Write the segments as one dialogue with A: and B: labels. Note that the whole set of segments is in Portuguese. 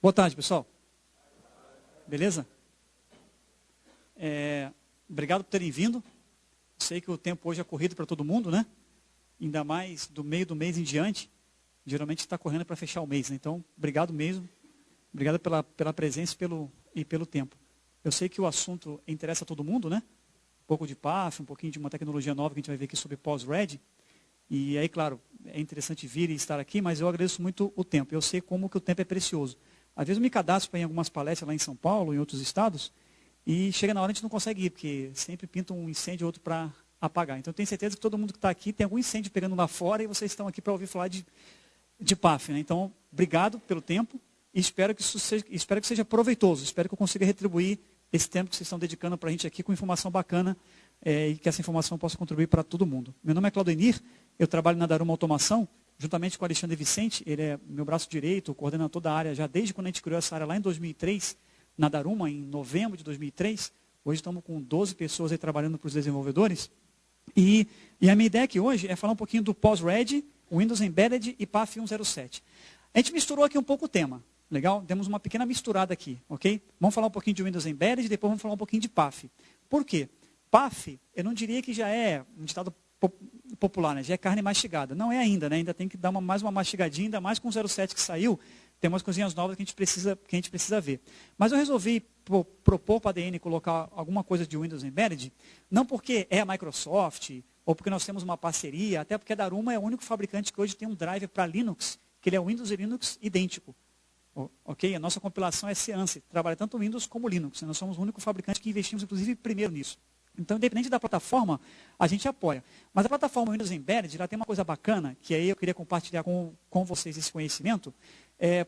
A: Boa tarde, pessoal. Beleza? Obrigado por terem vindo. Sei que o tempo hoje é corrido para todo mundo, né? Ainda mais do meio do mês em diante. Geralmente está correndo para fechar o mês, né? Então, obrigado mesmo. Obrigado pela presença e pelo tempo. Eu sei que o assunto interessa a todo mundo, né? Um pouco de PAF, um pouquinho de uma tecnologia nova que a gente vai ver aqui sobre pós-RED. E aí, claro, é interessante vir e estar aqui, mas eu agradeço muito o tempo. Eu sei como que o tempo é precioso. Às vezes eu me cadastro para ir em algumas palestras lá em São Paulo, em outros estados, e chega na hora a gente não consegue ir, porque sempre pinta um incêndio ou outro para apagar. Então eu tenho certeza que todo mundo que está aqui tem algum incêndio pegando lá fora e vocês estão aqui para ouvir falar de PAF. Né? Então, obrigado pelo tempo e espero que seja proveitoso. Espero que eu consiga retribuir esse tempo que vocês estão dedicando para a gente aqui com informação bacana e que essa informação possa contribuir para todo mundo. Meu nome é Claudenir, eu trabalho na Daruma Automação, juntamente com o Alexandre Vicente, ele é meu braço direito, coordenador da área já desde quando a gente criou essa área lá em 2003, na Daruma, em novembro de 2003. Hoje estamos com 12 pessoas aí trabalhando para os desenvolvedores. E a minha ideia aqui hoje é falar um pouquinho do pós-RED, Windows Embedded e PAF 107. A gente misturou aqui um pouco o tema, legal? Demos uma pequena misturada aqui, ok? Vamos falar um pouquinho de Windows Embedded e depois vamos falar um pouquinho de PAF. Por quê? PAF, eu não diria que já é um ditado popular, né? Já é carne mastigada. Não é ainda, né? Ainda tem que dar mais uma mastigadinha, ainda mais com o 07 que saiu, tem umas coisinhas novas que a gente precisa ver. Mas eu resolvi propor para a ADN colocar alguma coisa de Windows Embedded, não porque é a Microsoft, ou porque nós temos uma parceria, até porque a Daruma é o único fabricante que hoje tem um driver para Linux, que ele é Windows e Linux idêntico. Ok? A nossa compilação é Seance, trabalha tanto Windows como Linux. Nós somos o único fabricante que investimos, inclusive, primeiro nisso. Então, independente da plataforma, a gente apoia. Mas a plataforma Windows Embedded, ela tem uma coisa bacana, que aí eu queria compartilhar com vocês esse conhecimento,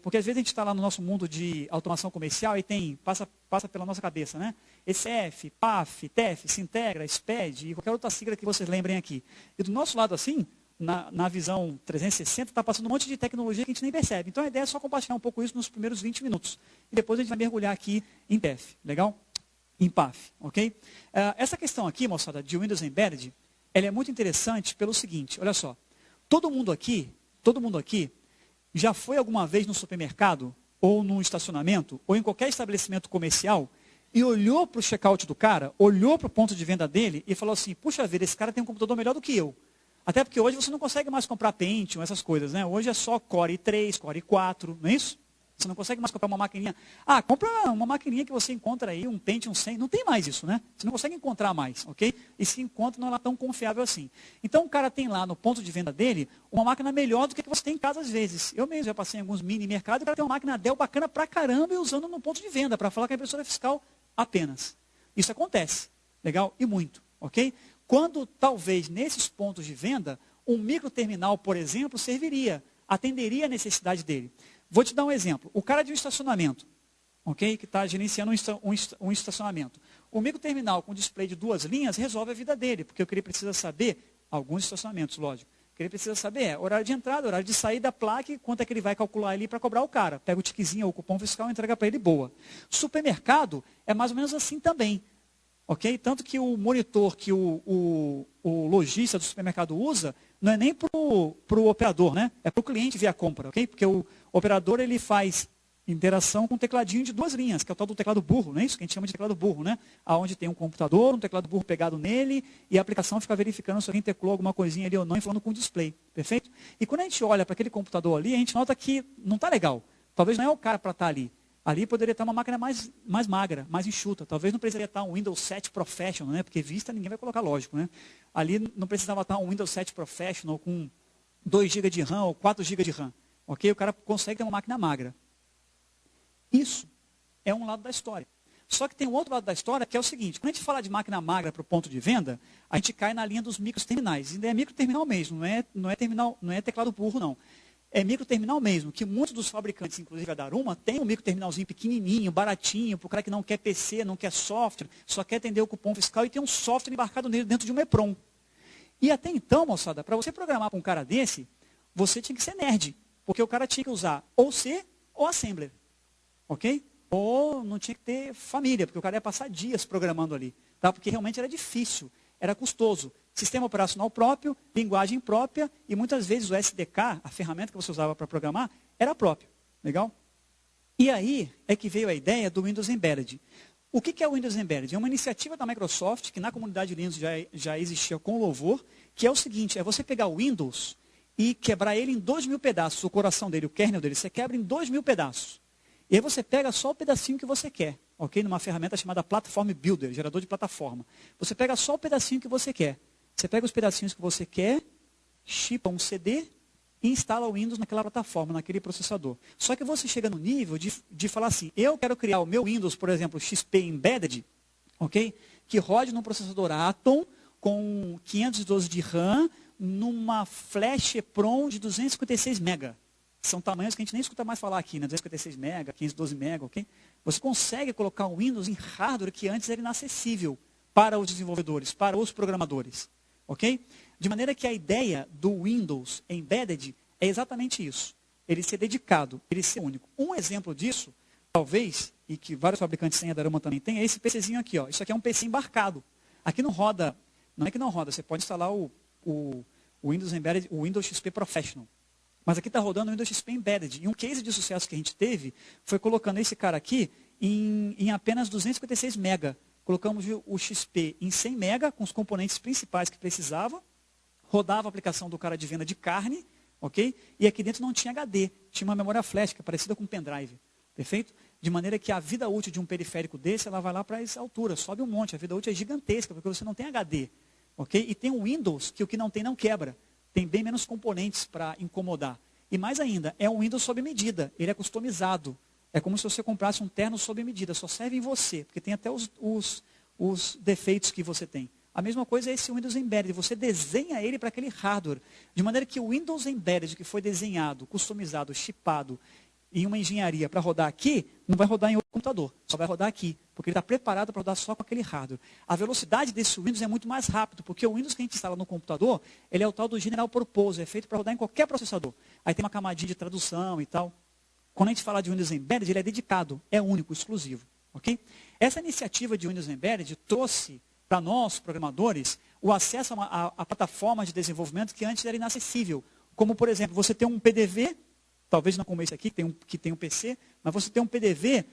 A: porque às vezes a gente está lá no nosso mundo de automação comercial e passa pela nossa cabeça, né? ECF, PAF, TEF, Sintegra, SPED e qualquer outra sigla que vocês lembrem aqui. E do nosso lado assim, na visão 360, está passando um monte de tecnologia que a gente nem percebe. Então a ideia é só compartilhar um pouco isso nos primeiros 20 minutos. E depois a gente vai mergulhar aqui em TEF, legal? Em PAF, ok? Essa questão aqui, moçada, de Windows Embedded, ela é muito interessante pelo seguinte, olha só. Todo mundo aqui já foi alguma vez no supermercado, ou no estacionamento, ou em qualquer estabelecimento comercial, e olhou para o checkout do cara, olhou para o ponto de venda dele e falou assim, puxa vida, esse cara tem um computador melhor do que eu. Até porque hoje você não consegue mais comprar Pentium, essas coisas, né? Hoje é só Core 3, Core 4, não é isso? Você não consegue mais comprar uma maquininha. Compra uma maquininha que você encontra aí, um Pentium 100. Não tem mais isso, né? Você não consegue encontrar mais, ok? E se encontra, não é tão confiável assim. Então, o cara tem lá no ponto de venda dele uma máquina melhor do que você tem em casa às vezes. Eu mesmo já passei em alguns mini mercados e o cara tem uma máquina Dell bacana pra caramba e usando no ponto de venda, para falar que é impressora fiscal apenas. Isso acontece. Legal? E muito, ok? Quando, talvez, nesses pontos de venda, um microterminal, por exemplo, serviria, atenderia a necessidade dele. Vou te dar um exemplo. O cara de um estacionamento, ok? Que está gerenciando um estacionamento. O microterminal com display de 2 linhas resolve a vida dele, porque o que ele precisa saber, alguns estacionamentos, lógico, o que ele precisa saber é horário de entrada, horário de sair da placa e quanto é que ele vai calcular ali para cobrar o cara. Pega o tiquezinho ou o cupom fiscal e entrega para ele, boa. Supermercado é mais ou menos assim também. Ok? Tanto que o monitor que o lojista do supermercado usa, não é nem para o operador, né? É para o cliente via compra, ok? Porque o operador ele faz interação com um tecladinho de 2 linhas, que é o tal do teclado burro, não é isso? Que a gente chama de teclado burro, né? Onde tem um computador, um teclado burro pegado nele, e a aplicação fica verificando se alguém teclou alguma coisinha ali ou não, e falando com o display, perfeito? E quando a gente olha para aquele computador ali, a gente nota que não está legal. Talvez não é o cara para estar ali. Ali poderia estar uma máquina mais magra, mais enxuta. Talvez não precisaria estar um Windows 7 Professional, né? Porque vista ninguém vai colocar, lógico, né? Ali não precisava estar um Windows 7 Professional com 2 GB de RAM ou 4 GB de RAM. Ok? O cara consegue ter uma máquina magra. Isso é um lado da história. Só que tem um outro lado da história que é o seguinte, quando a gente fala de máquina magra para o ponto de venda, a gente cai na linha dos microterminais. Ainda é microterminal mesmo, não é teclado burro, não. É microterminal mesmo, que muitos dos fabricantes, inclusive a Daruma, tem um microterminalzinho pequenininho, baratinho, para o cara que não quer PC, não quer software, só quer atender o cupom fiscal e tem um software embarcado nele dentro de um EPROM. E até então, moçada, para você programar para um cara desse, você tinha que ser nerd, porque o cara tinha que usar ou C ou Assembler, ok? Ou não tinha que ter família, porque o cara ia passar dias programando ali, tá? Porque realmente era difícil, era custoso. Sistema operacional próprio, linguagem própria, e muitas vezes o SDK, a ferramenta que você usava para programar, era próprio. Legal? E aí é que veio a ideia do Windows Embedded. O que é o Windows Embedded? É uma iniciativa da Microsoft, que na comunidade Linux já existia com louvor, que é o seguinte, é você pegar o Windows e quebrar ele em 2.000 pedaços, o coração dele, o kernel dele, você quebra em 2.000 pedaços. E aí você pega só o pedacinho que você quer, ok? Numa ferramenta chamada Platform Builder, gerador de plataforma. Você pega só o pedacinho que você quer. Você pega os pedacinhos que você quer, chipa um CD e instala o Windows naquela plataforma, naquele processador. Só que você chega no nível de falar assim, eu quero criar o meu Windows, por exemplo, XP Embedded, ok? Que rode num processador Atom com 512 de RAM, numa flash EEPROM de 256 MB. São tamanhos que a gente nem escuta mais falar aqui, né? 256 MB, 512 MB, ok? Você consegue colocar um Windows em hardware que antes era inacessível para os desenvolvedores, para os programadores, ok? De maneira que a ideia do Windows Embedded é exatamente isso. Ele ser dedicado, ele ser único. Um exemplo disso, talvez, e que vários fabricantes têm, a Daruma também tem, é esse PCzinho aqui, ó. Isso aqui é um PC embarcado. Aqui não roda, não é que não roda, você pode instalar o Windows Embedded, o Windows XP Professional. Mas aqui está rodando o Windows XP Embedded. E um case de sucesso que a gente teve foi colocando esse cara aqui em apenas 256 MB. Colocamos o XP em 100 MB, com os componentes principais que precisava. Rodava a aplicação do cara de venda de carne, ok? E aqui dentro não tinha HD, tinha uma memória flash, que é parecida com um pendrive. Perfeito? De maneira que a vida útil de um periférico desse, ela vai lá para essa altura, sobe um monte. A vida útil é gigantesca, porque você não tem HD. Ok? E tem o Windows, que o que não tem não quebra. Tem bem menos componentes para incomodar. E mais ainda, é um Windows sob medida. Ele é customizado. É como se você comprasse um terno sob medida. Só serve em você, porque tem até os defeitos que você tem. A mesma coisa é esse Windows Embedded. Você desenha ele para aquele hardware. De maneira que o Windows Embedded, que foi desenhado, customizado, chipado, em uma engenharia para rodar aqui, não vai rodar em outro computador. Só vai rodar aqui. Porque ele está preparado para rodar só com aquele hardware. A velocidade desse Windows é muito mais rápido, porque o Windows que a gente instala no computador, ele é o tal do General Purpose, é feito para rodar em qualquer processador. Aí tem uma camadinha de tradução e tal. Quando a gente fala de Windows Embedded, ele é dedicado, é único, exclusivo. Ok? Essa iniciativa de Windows Embedded trouxe para nós, programadores, o acesso a plataformas de desenvolvimento que antes era inacessível. Como, por exemplo, você tem um PDV, talvez não como esse aqui, que tem um PC, mas você tem um PDV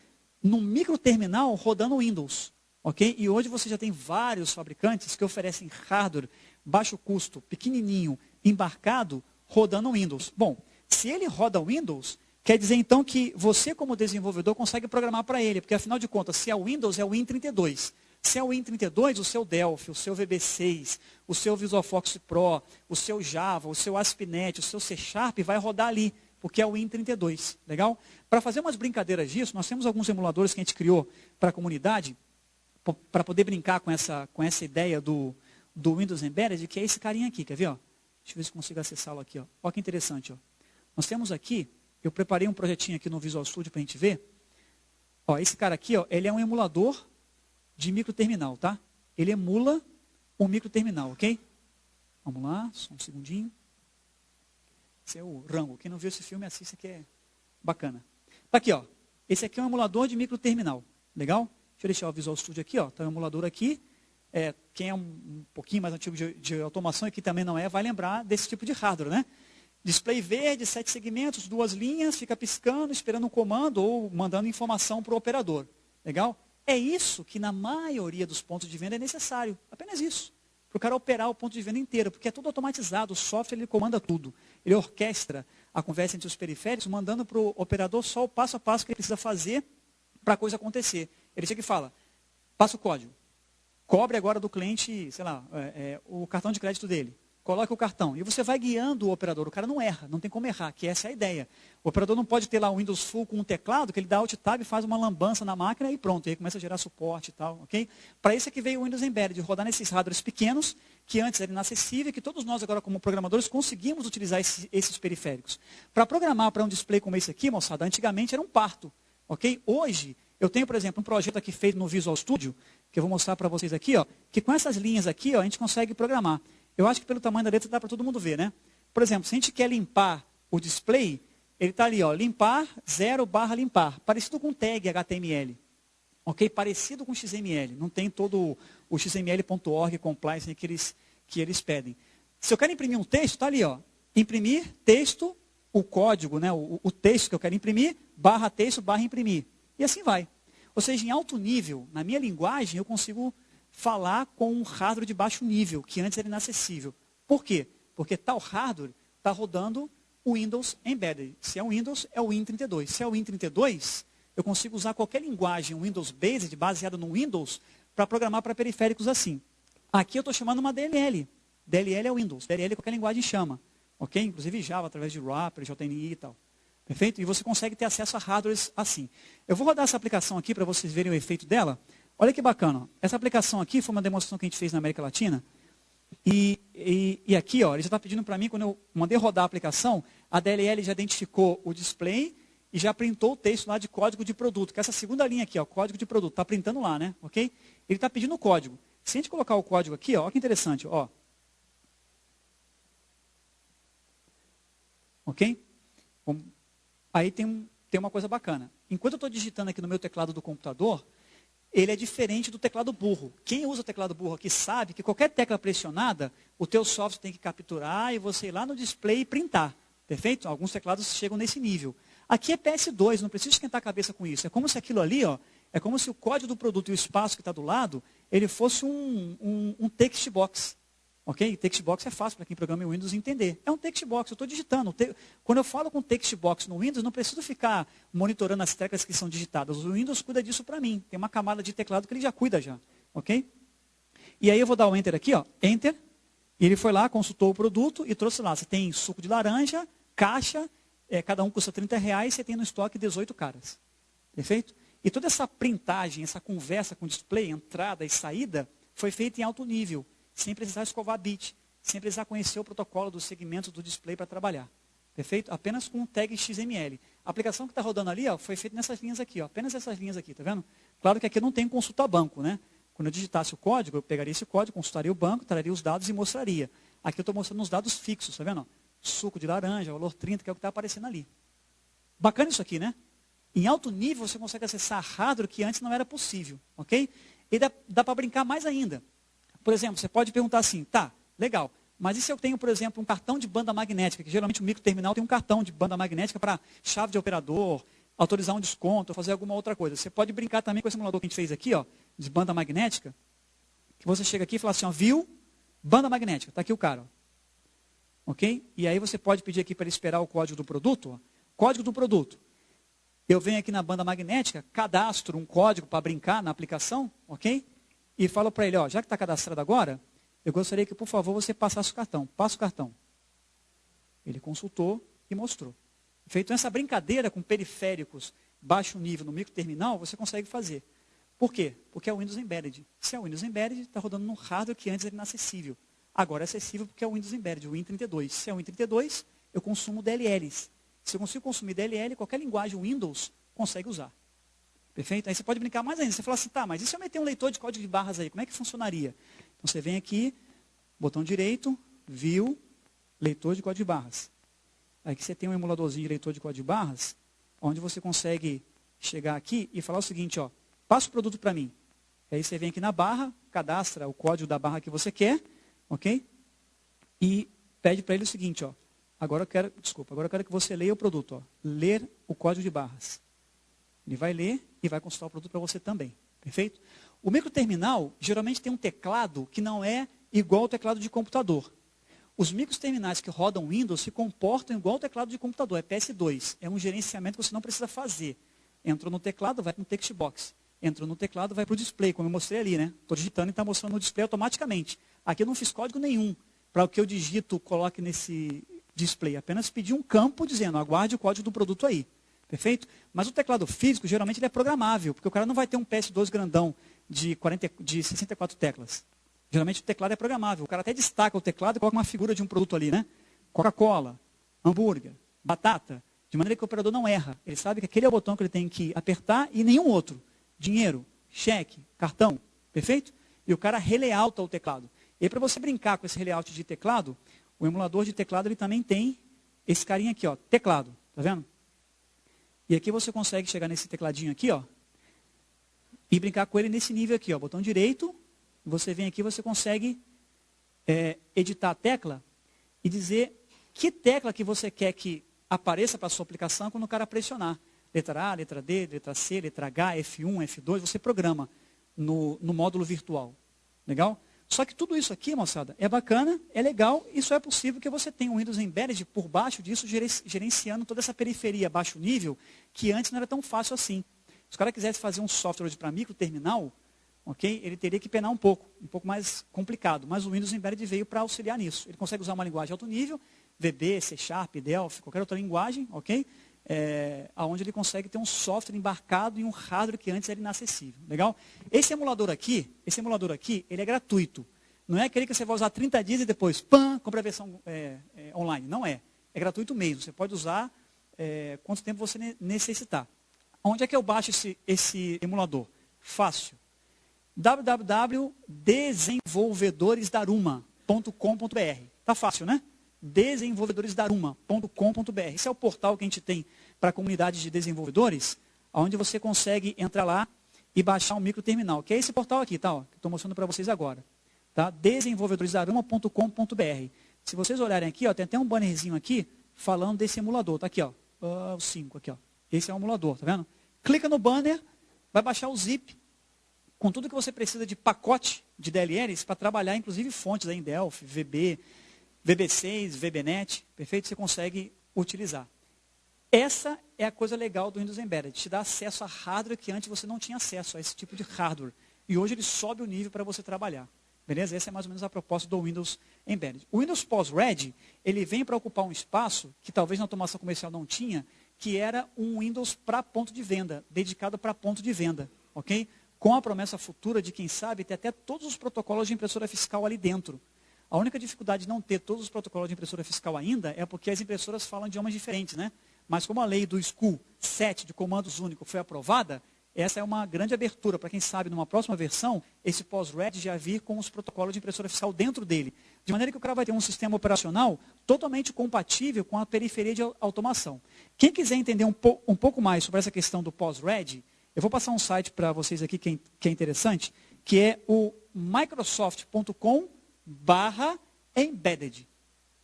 A: num microterminal rodando Windows. Ok? E hoje você já tem vários fabricantes que oferecem hardware, baixo custo, pequenininho, embarcado, rodando Windows. Bom, se ele roda Windows, quer dizer então que você como desenvolvedor consegue programar para ele, porque afinal de contas, se é o Windows, é o Win32. Se é o Win32, o seu Delphi, o seu VB6, o seu VisualFox Pro, o seu Java, o seu ASP.NET, o seu C# vai rodar ali, porque é o Win32. Legal? Para fazer umas brincadeiras disso, nós temos alguns emuladores que a gente criou para a comunidade, para poder brincar com essa ideia do Windows Embedded, que é esse carinha aqui, quer ver? Ó? Deixa eu ver se consigo acessá-lo aqui. Ó. Olha que interessante. Ó. Nós temos aqui, eu preparei um projetinho aqui no Visual Studio para a gente ver. Ó, esse cara aqui, ó, ele é um emulador de microterminal, tá? Ele emula um microterminal, ok? Vamos lá, só um segundinho. Esse é o Rango. Quem não viu esse filme, assista que é bacana. Tá aqui, ó. Esse aqui é um emulador de microterminal. Legal? Deixa eu deixar o Visual Studio aqui, ó. Tá o emulador aqui. Quem é um pouquinho mais antigo de automação e que também não é, vai lembrar desse tipo de hardware, né? Display verde, 7 segmentos, 2 linhas, fica piscando, esperando um comando ou mandando informação para o operador. Legal? É isso que na maioria dos pontos de venda é necessário. Apenas isso. Para o cara operar o ponto de venda inteiro, porque é tudo automatizado, o software ele comanda tudo. Ele orquestra a conversa entre os periféricos, mandando para o operador só o passo a passo que ele precisa fazer para a coisa acontecer. Ele chega e fala, passa o código, cobre agora do cliente, sei lá, o cartão de crédito dele. Coloque o cartão. E você vai guiando o operador. O cara não erra, não tem como errar, que essa é a ideia. O operador não pode ter lá o Windows Full com um teclado, que ele dá Alt Tab e faz uma lambança na máquina e pronto. E aí começa a gerar suporte e tal, ok? Para isso é que veio o Windows Embedded, de rodar nesses hardwares pequenos, que antes era inacessível e que todos nós agora como programadores conseguimos utilizar esses periféricos. Para programar para um display como esse aqui, moçada, antigamente era um parto, ok? Hoje, eu tenho, por exemplo, um projeto aqui feito no Visual Studio, que eu vou mostrar para vocês aqui, ó, que com essas linhas aqui, ó, a gente consegue programar. Eu acho que pelo tamanho da letra dá para todo mundo ver, né? Por exemplo, se a gente quer limpar o display, ele está ali, ó, limpar 0/limpar, parecido com tag HTML, ok? Parecido com XML, não tem todo o XML.org compliance que eles pedem. Se eu quero imprimir um texto, está ali, ó, imprimir texto, o código, né? O texto que eu quero imprimir, barra texto, barra imprimir. E assim vai. Ou seja, em alto nível, na minha linguagem, eu consigo falar com um hardware de baixo nível, que antes era inacessível. Por quê? Porque tal hardware está rodando o Windows Embedded. Se é o Windows, é o Win32. Se é o Win32, eu consigo usar qualquer linguagem Windows Based, baseada no Windows, para programar para periféricos assim. Aqui eu estou chamando uma DLL. DLL é Windows. DLL qualquer linguagem chama. Ok? Inclusive Java, através de wrapper, JNI e tal. Perfeito? E você consegue ter acesso a hardwares assim. Eu vou rodar essa aplicação aqui para vocês verem o efeito dela. Olha que bacana. Essa aplicação aqui foi uma demonstração que a gente fez na América Latina. E aqui, ó, ele já está pedindo para mim, quando eu mandei rodar a aplicação, a DLL já identificou o display e já printou o texto lá de código de produto. Que é essa segunda linha aqui, ó, código de produto. Está printando lá, né? Ok? Ele está pedindo o código. Se a gente colocar o código aqui, ó, olha que interessante, ó. Ok? Aí tem uma coisa bacana. Enquanto eu estou digitando aqui no meu teclado do computador, ele é diferente do teclado burro. Quem usa o teclado burro aqui sabe que qualquer tecla pressionada, o teu software tem que capturar e você ir lá no display e printar. Perfeito? Alguns teclados chegam nesse nível. Aqui é PS2, não precisa esquentar a cabeça com isso. É como se aquilo ali, ó, é como se o código do produto e o espaço que está do lado, ele fosse um text box. Ok? Text box é fácil para quem programa em Windows entender. É um text box, eu estou digitando. Quando eu falo com text box no Windows, não preciso ficar monitorando as teclas que são digitadas. O Windows cuida disso para mim. Tem uma camada de teclado que ele já cuida já. Ok? E aí eu vou dar o Enter aqui, ó. Enter. E ele foi lá, consultou o produto e trouxe lá. Você tem suco de laranja, caixa, cada um custa R$30, você tem no estoque 18 caras. Perfeito? E toda essa printagem, essa conversa com display, entrada e saída, foi feita em alto nível. Sem precisar escovar bit, sem precisar conhecer o protocolo dos segmentos do display para trabalhar. Perfeito? Apenas com um tag XML. A aplicação que está rodando ali, ó, foi feita nessas linhas aqui, ó, apenas essas linhas aqui, tá vendo? Claro que aqui não tem consulta banco, né? Quando eu digitasse o código, eu pegaria esse código, consultaria o banco, traria os dados e mostraria. Aqui eu estou mostrando os dados fixos, tá vendo? Suco de laranja, valor 30, que é o que está aparecendo ali. Bacana isso aqui, né? Em alto nível você consegue acessar hardware que antes não era possível, ok? E dá para brincar mais ainda. Por exemplo, você pode perguntar assim, tá, legal, mas e se eu tenho, por exemplo, um cartão de banda magnética, que geralmente o microterminal tem um cartão de banda magnética para chave de operador, autorizar um desconto, fazer alguma outra coisa. Você pode brincar também com esse simulador que a gente fez aqui, ó, de banda magnética, que você chega aqui e fala assim, ó, viu, banda magnética, está aqui o cara, ó. Ok? E aí você pode pedir aqui para ele esperar o código do produto, ó, código do produto. Eu venho aqui na banda magnética, cadastro um código para brincar na aplicação, ok? E falo para ele, ó, já que está cadastrado agora, eu gostaria que, por favor, você passasse o cartão. Passa o cartão. Ele consultou e mostrou. Feito essa brincadeira com periféricos baixo nível no microterminal, você consegue fazer. Por quê? Porque é o Windows Embedded. Se é o Windows Embedded, está rodando num hardware que antes era inacessível. Agora é acessível porque é o Windows Embedded, o Win32. Se é o Win32, eu consumo DLLs. Se eu consigo consumir DLL, qualquer linguagem Windows consegue usar. Perfeito? Aí você pode brincar mais ainda. Você fala assim, tá, mas e se eu meter um leitor de código de barras aí? Como é que funcionaria? Então você vem aqui, botão direito, View, leitor de código de barras. Aí que você tem um emuladorzinho de leitor de código de barras, onde você consegue chegar aqui e falar o seguinte, ó, passa o produto para mim. Aí você vem aqui na barra, cadastra o código da barra que você quer, ok? E pede para ele o seguinte, ó, agora eu quero que você leia o produto, ó, ler o código de barras. Ele vai ler e vai consultar o produto para você também. Perfeito? O microterminal geralmente tem um teclado que não é igual ao teclado de computador. Os microterminais que rodam Windows se comportam igual ao teclado de computador. É PS2. É um gerenciamento que você não precisa fazer. Entrou no teclado, vai para o text box. Entrou no teclado, vai para o display, como eu mostrei ali, né? Estou digitando e está mostrando no display automaticamente. Aqui eu não fiz código nenhum para o que eu digito, coloque nesse display. Apenas pedi um campo dizendo, aguarde o código do produto aí. Perfeito? Mas o teclado físico, geralmente, ele é programável, porque o cara não vai ter um PS2 grandão de 64 teclas. Geralmente o teclado é programável. O cara até destaca o teclado e coloca uma figura de um produto ali, né? Coca-Cola, hambúrguer, batata, de maneira que o operador não erra. Ele sabe que aquele é o botão que ele tem que apertar e nenhum outro. Dinheiro, cheque, cartão, perfeito? E o cara relayouta o teclado. E aí, para você brincar com esse relayouts de teclado, o emulador de teclado ele também tem esse carinha aqui, ó, teclado, tá vendo? E aqui você consegue chegar nesse tecladinho aqui, ó, e brincar com ele nesse nível aqui, ó, botão direito, você vem aqui, você consegue editar a tecla e dizer que tecla que você quer que apareça para a sua aplicação quando o cara pressionar. Letra A, letra D, letra C, letra H, F1, F2, você programa no módulo virtual. Legal? Só que tudo isso aqui, moçada, é bacana, é legal, e só é possível que você tenha um Windows Embedded por baixo disso, gerenciando toda essa periferia baixo nível, que antes não era tão fácil assim. Se o cara quisesse fazer um software para microterminal, ok? Ele teria que penar um pouco mais complicado, mas o Windows Embedded veio para auxiliar nisso. Ele consegue usar uma linguagem alto nível, VB, C Sharp, Delphi, qualquer outra linguagem, ok? Onde ele consegue ter um software embarcado em um hardware que antes era inacessível. Legal? Esse emulador aqui, ele é gratuito. Não é aquele que você vai usar 30 dias e depois, pam, compra a versão online. Não é. É gratuito mesmo. Você pode usar quanto tempo você necessitar. Onde é que eu baixo esse emulador? Fácil. www.desenvolvedoresdaruma.com.br. Tá fácil, né? desenvolvedoresdaruma.com.br. Esse é o portal que a gente tem para a comunidade de desenvolvedores, onde você consegue entrar lá e baixar um microterminal, que é esse portal aqui, tá? Que estou mostrando para vocês agora. Tá? desenvolvedoresdaruma.com.br. Se vocês olharem aqui, ó, tem até um bannerzinho aqui falando desse emulador. Tá aqui, ó. O 5 aqui, ó. Esse é o emulador, tá vendo? Clica no banner, vai baixar o zip, com tudo que você precisa de pacote de DLLs para trabalhar, inclusive fontes aí em Delphi, VB, VB6, VBNet, perfeito? Você consegue utilizar. Essa é a coisa legal do Windows Embedded, te dá acesso a hardware que antes você não tinha acesso a esse tipo de hardware. E hoje ele sobe o nível para você trabalhar. Beleza? Essa é mais ou menos a proposta do Windows Embedded. O Windows Post-Ready, ele vem para ocupar um espaço que talvez na automação comercial não tinha, que era um Windows para ponto de venda, dedicado para ponto de venda, ok? Com a promessa futura de, quem sabe, ter até todos os protocolos de impressora fiscal ali dentro. A única dificuldade de não ter todos os protocolos de impressora fiscal ainda é porque as impressoras falam idiomas diferentes, né? Mas como a lei do SKU 7 de comandos únicos foi aprovada, essa é uma grande abertura para quem sabe, numa próxima versão, esse pós-ready já vir com os protocolos de impressora fiscal dentro dele. De maneira que o cara vai ter um sistema operacional totalmente compatível com a periferia de automação. Quem quiser entender um pouco mais sobre essa questão do pós-ready, eu vou passar um site para vocês aqui que é interessante, que é o microsoft.com/embedded.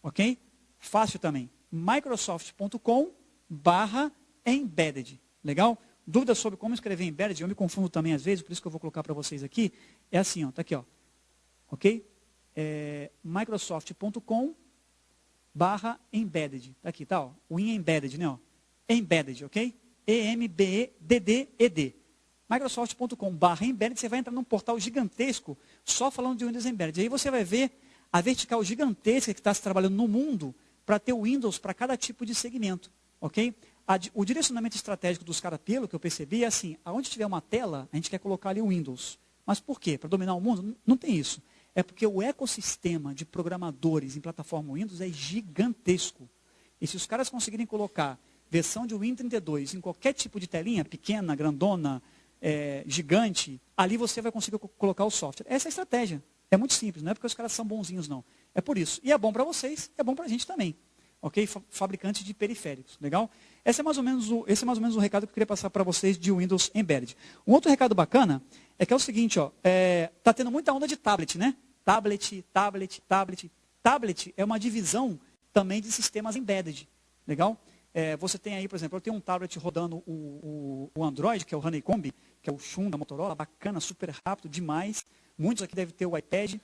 A: Ok? Fácil também. microsoft.com/embedded. Legal? Dúvidas sobre como escrever embedded, eu me confundo também às vezes, por isso que eu vou colocar para vocês aqui. É assim, ó, tá aqui, ó. Ok? microsoft.com/embedded. Tá aqui, tá, ó. O embedded, né, ó. Embedded, ok? EMBEDDED. Microsoft.com/embedded, você vai entrar num portal gigantesco só falando de Windows Embedded. Aí você vai ver a vertical gigantesca que está se trabalhando no mundo para ter o Windows para cada tipo de segmento, ok? O direcionamento estratégico dos caras, pelo que eu percebi, é assim, aonde tiver uma tela, a gente quer colocar ali o Windows. Mas por quê? Para dominar o mundo? Não tem isso. É porque o ecossistema de programadores em plataforma Windows é gigantesco. E se os caras conseguirem colocar versão de Win 32 em qualquer tipo de telinha, pequena, grandona, gigante, ali você vai conseguir colocar o software. Essa é a estratégia. É muito simples, não é porque os caras são bonzinhos, não. É por isso. E é bom para vocês, é bom para a gente também. Ok? Fabricantes de periféricos. Legal? Esse é mais ou menos o recado que eu queria passar para vocês de Windows Embedded. Um outro recado bacana é que é o seguinte, ó, tá tendo muita onda de tablet, né? Tablet. Tablet é uma divisão também de sistemas embedded. Legal? Você tem aí, por exemplo, eu tenho um tablet rodando o Android, que é o Honeycomb, que é o Shun da Motorola, bacana, super rápido, demais. Muitos aqui devem ter o iPad,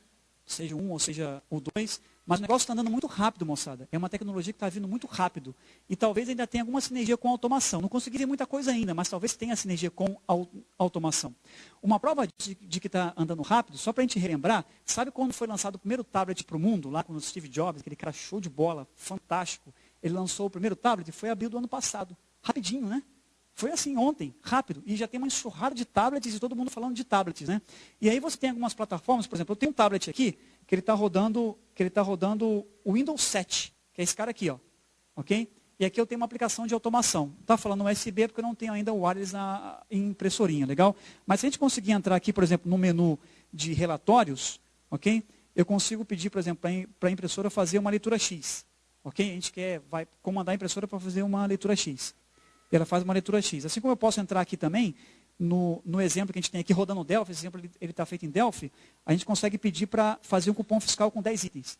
A: seja um ou seja o 2, mas o negócio está andando muito rápido, moçada. É uma tecnologia que está vindo muito rápido. E talvez ainda tenha alguma sinergia com a automação. Não consegui ver muita coisa ainda, mas talvez tenha sinergia com a automação. Uma prova de que está andando rápido, só para a gente relembrar, sabe quando foi lançado o primeiro tablet para o mundo, lá com o Steve Jobs, aquele cara show de bola, fantástico. Ele lançou o primeiro tablet, foi abril do ano passado. Rapidinho, né? Foi assim ontem, rápido. E já tem uma enxurrada de tablets e todo mundo falando de tablets, né? E aí você tem algumas plataformas, por exemplo, eu tenho um tablet aqui, que ele está rodando o Windows 7, que é esse cara aqui, ó. Ok? E aqui eu tenho uma aplicação de automação. Está falando USB porque eu não tenho ainda o wireless em impressorinha, legal? Mas se a gente conseguir entrar aqui, por exemplo, no menu de relatórios, ok? Eu consigo pedir, por exemplo, para a impressora fazer uma leitura X. Ok? A gente vai comandar a impressora para fazer uma leitura X. Ela faz uma leitura X. Assim como eu posso entrar aqui também, no exemplo que a gente tem aqui rodando o Delphi, esse exemplo ele está feito em Delphi, a gente consegue pedir para fazer um cupom fiscal com 10 itens.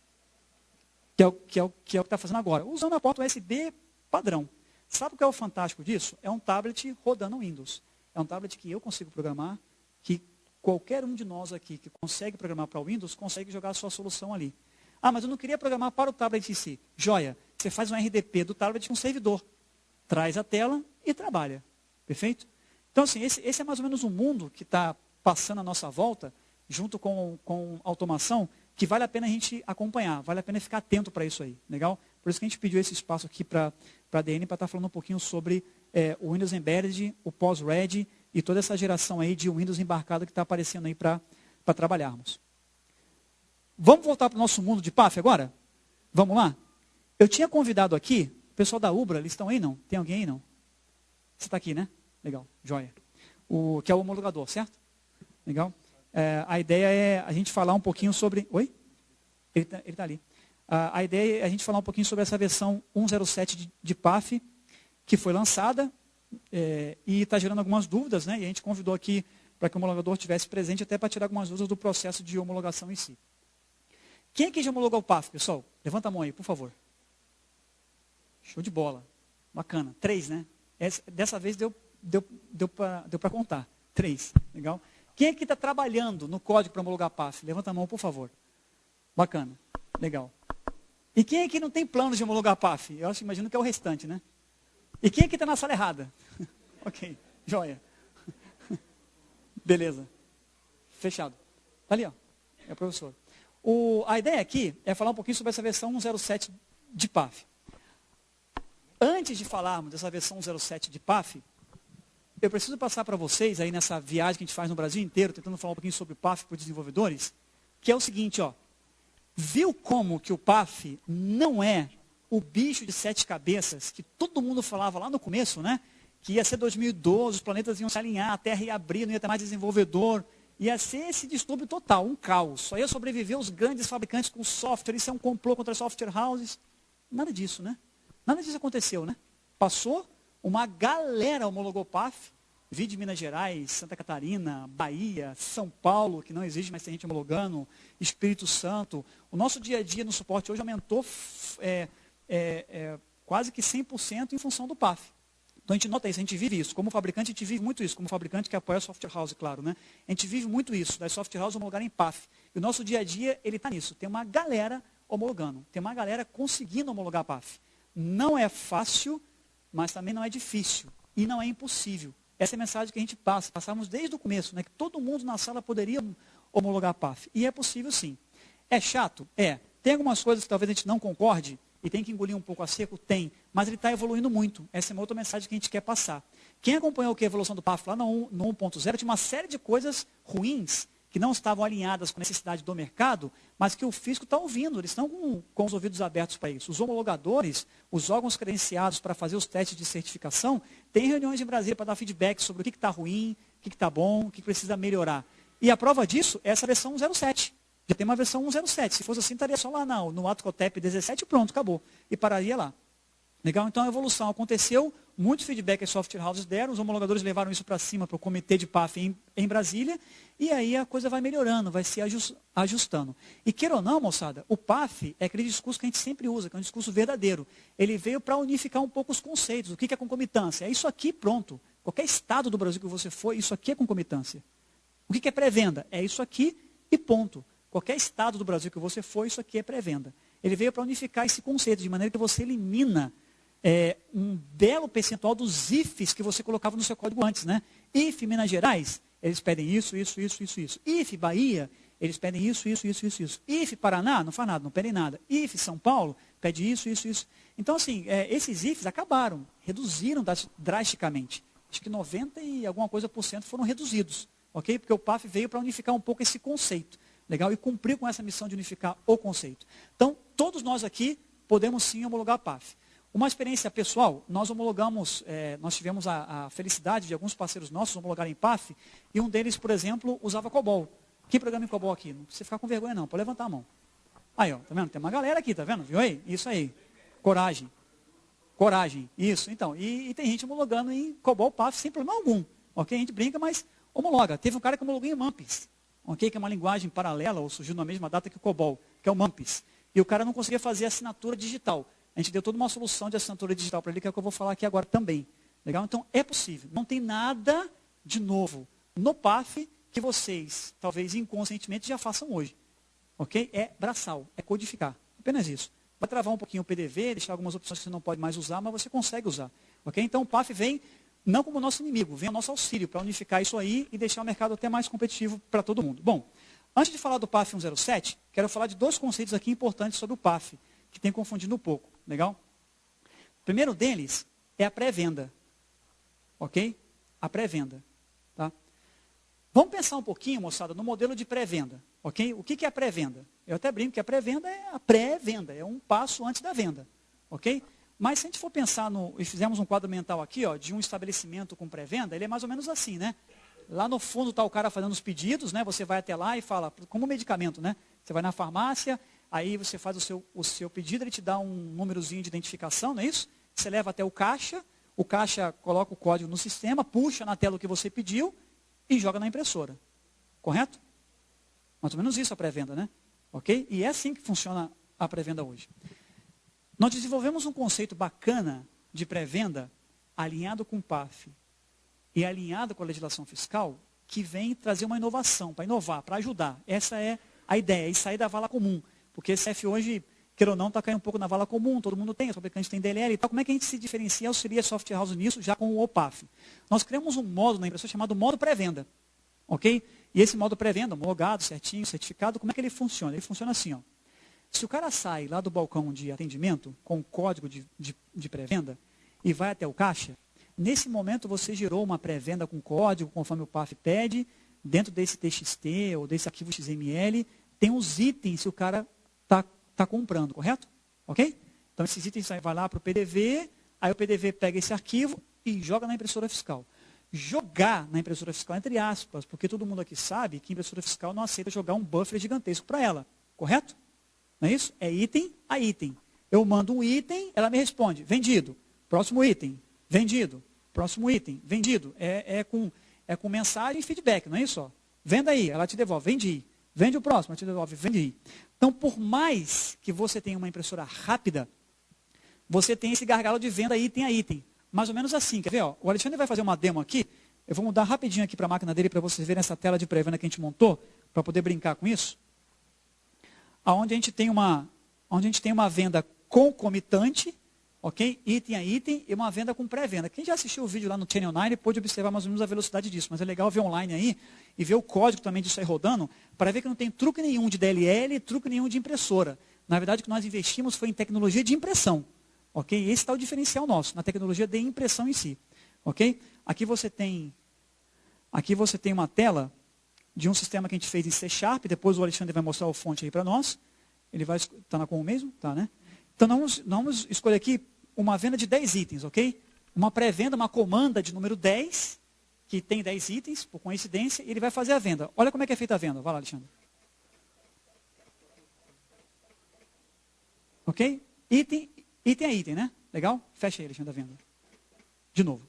A: Que é o que está fazendo agora, usando a porta USB padrão. Sabe o que é o fantástico disso? É um tablet rodando Windows. É um tablet que eu consigo programar, que qualquer um de nós aqui que consegue programar para o Windows, consegue jogar a sua solução ali. Ah, mas eu não queria programar para o tablet em si. Joia, você faz um RDP do tablet com um servidor. Traz a tela e trabalha. Perfeito? Então, assim, esse é mais ou menos um mundo que está passando à nossa volta, junto com automação, que vale a pena a gente acompanhar, vale a pena ficar atento para isso aí. Legal? Por isso que a gente pediu esse espaço aqui para a DN, para estar falando um pouquinho sobre o Windows Embedded, o Pos-Ready e toda essa geração aí de Windows embarcado que está aparecendo aí para trabalharmos. Vamos voltar para o nosso mundo de PAF agora? Vamos lá? Eu tinha convidado aqui, o pessoal da Ubra, eles estão aí não? Tem alguém aí não? Você está aqui, né? Legal, joia. Que é o homologador, certo? Legal. A ideia é a gente falar um pouquinho sobre... Oi? Ele tá ali. A ideia é a gente falar um pouquinho sobre essa versão 1.07 de PAF, que foi lançada e está gerando algumas dúvidas, né? E a gente convidou aqui para que o homologador estivesse presente até para tirar algumas dúvidas do processo de homologação em si. Quem aqui já homologou o PAF, pessoal? Levanta a mão aí, por favor. Show de bola. Bacana. 3, né? Dessa vez deu para contar. 3. Legal? Quem aqui está trabalhando no código para homologar PAF? Levanta a mão, por favor. Bacana. Legal. E quem aqui não tem planos de homologar PAF? Eu imagino que é o restante, né? E quem aqui está na sala errada? Ok. Joia. Beleza. Fechado. Tá ali, ó. É o professor. A ideia aqui é falar um pouquinho sobre essa versão 1.07 de PAF. Antes de falarmos dessa versão 1.07 de PAF, eu preciso passar para vocês, aí nessa viagem que a gente faz no Brasil inteiro, tentando falar um pouquinho sobre PAF para os desenvolvedores, que é o seguinte, ó. Viu como que o PAF não é o bicho de 7 cabeças que todo mundo falava lá no começo, né? Que ia ser 2012, os planetas iam se alinhar, a Terra ia abrir, não ia ter mais desenvolvedor. Ia ser esse distúrbio total, um caos. Só ia sobreviver os grandes fabricantes com software, isso é um complô contra as software houses. Nada disso, né? Nada disso aconteceu, né? Passou, uma galera homologou PAF, vi de Minas Gerais, Santa Catarina, Bahia, São Paulo, que não existe, mas tem gente homologando, Espírito Santo. O nosso dia a dia no suporte hoje aumentou quase que 100% em função do PAF. Então a gente nota isso, a gente vive isso. Como fabricante, a gente vive muito isso. Como fabricante que apoia a software house, claro, né? A gente vive muito isso, das software houses homologarem PAF. E o nosso dia a dia, ele está nisso. Tem uma galera homologando, tem uma galera conseguindo homologar PAF. Não é fácil, mas também não é difícil. E não é impossível. Essa é a mensagem que a gente passa. Passamos desde o começo, né? Que todo mundo na sala poderia homologar PAF. E é possível sim. É chato? É. Tem algumas coisas que talvez a gente não concorde e tem que engolir um pouco a seco? Tem. Mas ele está evoluindo muito. Essa é uma outra mensagem que a gente quer passar. Quem acompanhou a evolução do PAF lá no 1.0 tinha uma série de coisas ruins que não estavam alinhadas com a necessidade do mercado, mas que o fisco está ouvindo, eles estão com os ouvidos abertos para isso. Os homologadores, os órgãos credenciados para fazer os testes de certificação, têm reuniões em Brasília para dar feedback sobre o que está ruim, o que está bom, o que precisa melhorar. E a prova disso é essa versão 1.07. Já tem uma versão 1.07. Se fosse assim, estaria só lá no ATCOTEP 17 pronto, acabou. E pararia lá. Legal? Então a evolução aconteceu, muito feedback as software houses deram, os homologadores levaram isso para cima para o comitê de PAF em Brasília, e aí a coisa vai melhorando, vai se ajustando. E queira ou não, moçada, o PAF é aquele discurso que a gente sempre usa, que é um discurso verdadeiro. Ele veio para unificar um pouco os conceitos. O que é concomitância? É isso aqui, pronto. Qualquer estado do Brasil que você for, isso aqui é concomitância. O que é pré-venda? É isso aqui e ponto. Qualquer estado do Brasil que você for, isso aqui é pré-venda. Ele veio para unificar esse conceito, de maneira que você elimina um belo percentual dos ifs que você colocava no seu código antes, né? If Minas Gerais, eles pedem isso. If Bahia, eles pedem isso. If Paraná, não faz nada, não pedem nada. If São Paulo, pede isso. Então, assim, esses ifs acabaram, reduziram drasticamente. Acho que 90 e alguma coisa por cento foram reduzidos, ok? Porque o PAF veio para unificar um pouco esse conceito, legal? E cumprir com essa missão de unificar o conceito. Então, todos nós aqui podemos sim homologar PAF. Uma experiência pessoal, nós homologamos, nós tivemos a felicidade de alguns parceiros nossos homologarem PAF, e um deles, por exemplo, usava COBOL. Quem programa em COBOL aqui? Não precisa ficar com vergonha não, pode levantar a mão. Aí, ó, tá vendo? Tem uma galera aqui, tá vendo? Viu aí? Isso aí. Coragem. Isso, então. E tem gente homologando em COBOL PAF sem problema algum. Ok? A gente brinca, mas homologa. Teve um cara que homologou em MAMPS, ok? Que é uma linguagem paralela, ou surgiu na mesma data que o COBOL, que é o MAMPS. E o cara não conseguia fazer assinatura digital. A gente deu toda uma solução de assinatura digital para ele, que é o que eu vou falar aqui agora também. Legal? Então, é possível. Não tem nada de novo no PAF que vocês, talvez inconscientemente, já façam hoje. Ok? É braçal, é codificar. Apenas isso. Vai travar um pouquinho o PDV, deixar algumas opções que você não pode mais usar, mas você consegue usar. Ok? Então, o PAF vem não como nosso inimigo, vem ao nosso auxílio para unificar isso aí e deixar o mercado até mais competitivo para todo mundo. Bom, antes de falar do PAF 107, quero falar de dois conceitos aqui importantes sobre o PAF, que tem confundido um pouco. Legal? O primeiro deles é a pré-venda. Ok? A pré-venda. Tá? Vamos pensar um pouquinho, moçada, no modelo de pré-venda. Ok? O que é a pré-venda? Eu até brinco que a pré-venda é a pré-venda, é um passo antes da venda. Ok? Mas se a gente for pensar e fizemos um quadro mental aqui, ó, de um estabelecimento com pré-venda, ele é mais ou menos assim, né? Lá no fundo está o cara fazendo os pedidos, né? Você vai até lá e fala, como medicamento, né? Você vai na farmácia, aí você faz o seu pedido, ele te dá um númerozinho de identificação, não é isso? Você leva até o caixa coloca o código no sistema, puxa na tela o que você pediu e joga na impressora. Correto? Mais ou menos isso a pré-venda, né? Ok? E é assim que funciona a pré-venda hoje. Nós desenvolvemos um conceito bacana de pré-venda alinhado com o PAF e alinhado com a legislação fiscal que vem trazer uma inovação, para inovar, para ajudar. Essa é a ideia, e sair da vala comum. Porque esse F hoje, queira ou não, está caindo um pouco na vala comum, todo mundo tem, os fabricantes têm DLL e tal. Como é que a gente se diferencia, auxilia a software house nisso, já com o OPAF? Nós criamos um módulo na impressora chamado modo pré-venda. Ok? E esse modo pré-venda, homologado, certinho, certificado, como é que ele funciona? Ele funciona assim, ó. Se o cara sai lá do balcão de atendimento com o código de pré-venda e vai até o caixa, nesse momento você gerou uma pré-venda com código, conforme o PAF pede, dentro desse TXT ou desse arquivo XML, tem os itens que o cara está comprando, correto? Ok? Então esses itens vai lá para o PDV, aí o PDV pega esse arquivo e joga na impressora fiscal. Jogar na impressora fiscal, entre aspas, porque todo mundo aqui sabe que a impressora fiscal não aceita jogar um buffer gigantesco para ela, correto? Não é isso? É item a item. Eu mando um item, ela me responde, vendido. Próximo item, vendido. Próximo item, vendido. É com mensagem e feedback, não é isso? Ó? Venda aí, ela te devolve, vendi. Vende o próximo, ela te devolve, vendi. Então, por mais que você tenha uma impressora rápida, você tem esse gargalo de venda item a item. Mais ou menos assim, quer ver? Ó? O Alexandre vai fazer uma demo aqui. Eu vou mudar rapidinho aqui para a máquina dele para vocês verem essa tela de pré-venda que a gente montou, para poder brincar com isso. Onde a gente tem uma venda concomitante, ok? Item a item, e uma venda com pré-venda. Quem já assistiu o vídeo lá no Channel 9 pode observar mais ou menos a velocidade disso, mas é legal ver online aí e ver o código também disso aí rodando, para ver que não tem truque nenhum de DLL, truque nenhum de impressora. Na verdade, o que nós investimos foi em tecnologia de impressão, ok? Esse está o diferencial nosso, na tecnologia de impressão em si, ok? Aqui você tem uma tela de um sistema que a gente fez em C#, depois o Alexandre vai mostrar o fonte aí para nós. Ele vai, está na com o mesmo? Tá, né? Então, nós vamos escolher aqui uma venda de 10 itens, ok? Uma pré-venda, uma comanda de número 10, que tem 10 itens, por coincidência, e ele vai fazer a venda. Olha como é que é feita a venda. Vai lá, Alexandre. Ok? Item a item, né? Legal? Fecha aí, Alexandre, a venda. De novo.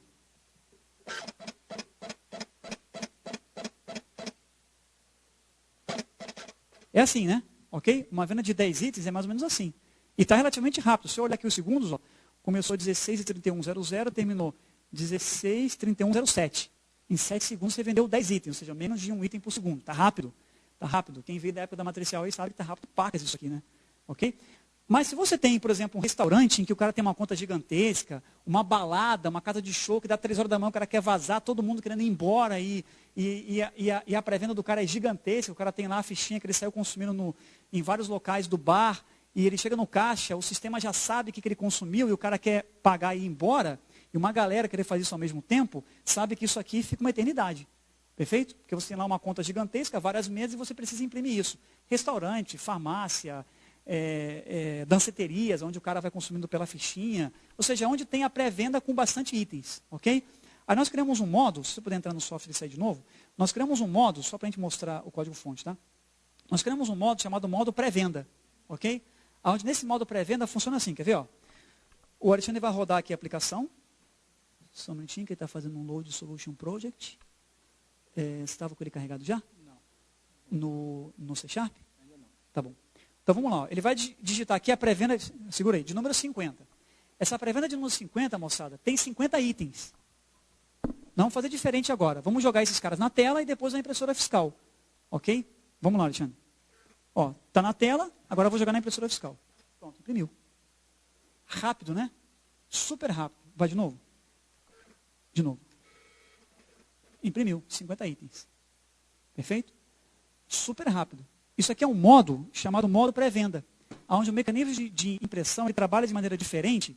A: É assim, né? Ok? Uma venda de 10 itens é mais ou menos assim. E está relativamente rápido. Se eu olhar aqui os segundos, ó, começou 16:31:00, terminou 16:31:07. Em 7 segundos você vendeu 10 itens, ou seja, menos de um item por segundo. Está rápido. Está rápido. Quem veio da época da matricial aí sabe que está rápido pacas isso aqui, né? Ok? Mas se você tem, por exemplo, um restaurante em que o cara tem uma conta gigantesca, uma balada, uma casa de show que dá 3 horas da manhã, o cara quer vazar, todo mundo querendo ir embora e a pré-venda do cara é gigantesca, o cara tem lá a fichinha que ele saiu consumindo em vários locais do bar, e ele chega no caixa, o sistema já sabe o que ele consumiu e o cara quer pagar e ir embora, e uma galera querer fazer isso ao mesmo tempo, sabe que isso aqui fica uma eternidade. Perfeito? Porque você tem lá uma conta gigantesca, várias mesas, e você precisa imprimir isso. Restaurante, farmácia, danceterias, onde o cara vai consumindo pela fichinha, ou seja, onde tem a pré-venda com bastante itens, ok? Aí nós criamos um modo, se você puder entrar no software e sair de novo, nós criamos um modo, só para a gente mostrar o código-fonte, tá? Nós criamos um modo chamado modo pré-venda, ok? Onde nesse modo pré-venda funciona assim, quer ver? Ó? O Alexandre vai rodar aqui a aplicação, só um minutinho que ele está fazendo um load solution project. Você estava com ele carregado já?
B: Não.
A: No C#?
B: Ainda não.
A: Tá bom. Então vamos lá, ele vai digitar aqui a pré-venda, segura aí, de número 50. Essa pré-venda de número 50, moçada, tem 50 itens. Não vamos fazer diferente agora. Vamos jogar esses caras na tela e depois na impressora fiscal. Ok? Vamos lá, Alexandre. Ó, tá na tela, agora eu vou jogar na impressora fiscal. Pronto, imprimiu. Rápido, né? Super rápido. Vai de novo. De novo. Imprimiu 50 itens. Perfeito? Super rápido. Isso aqui é um modo chamado modo pré-venda, onde o mecanismo de impressão ele trabalha de maneira diferente,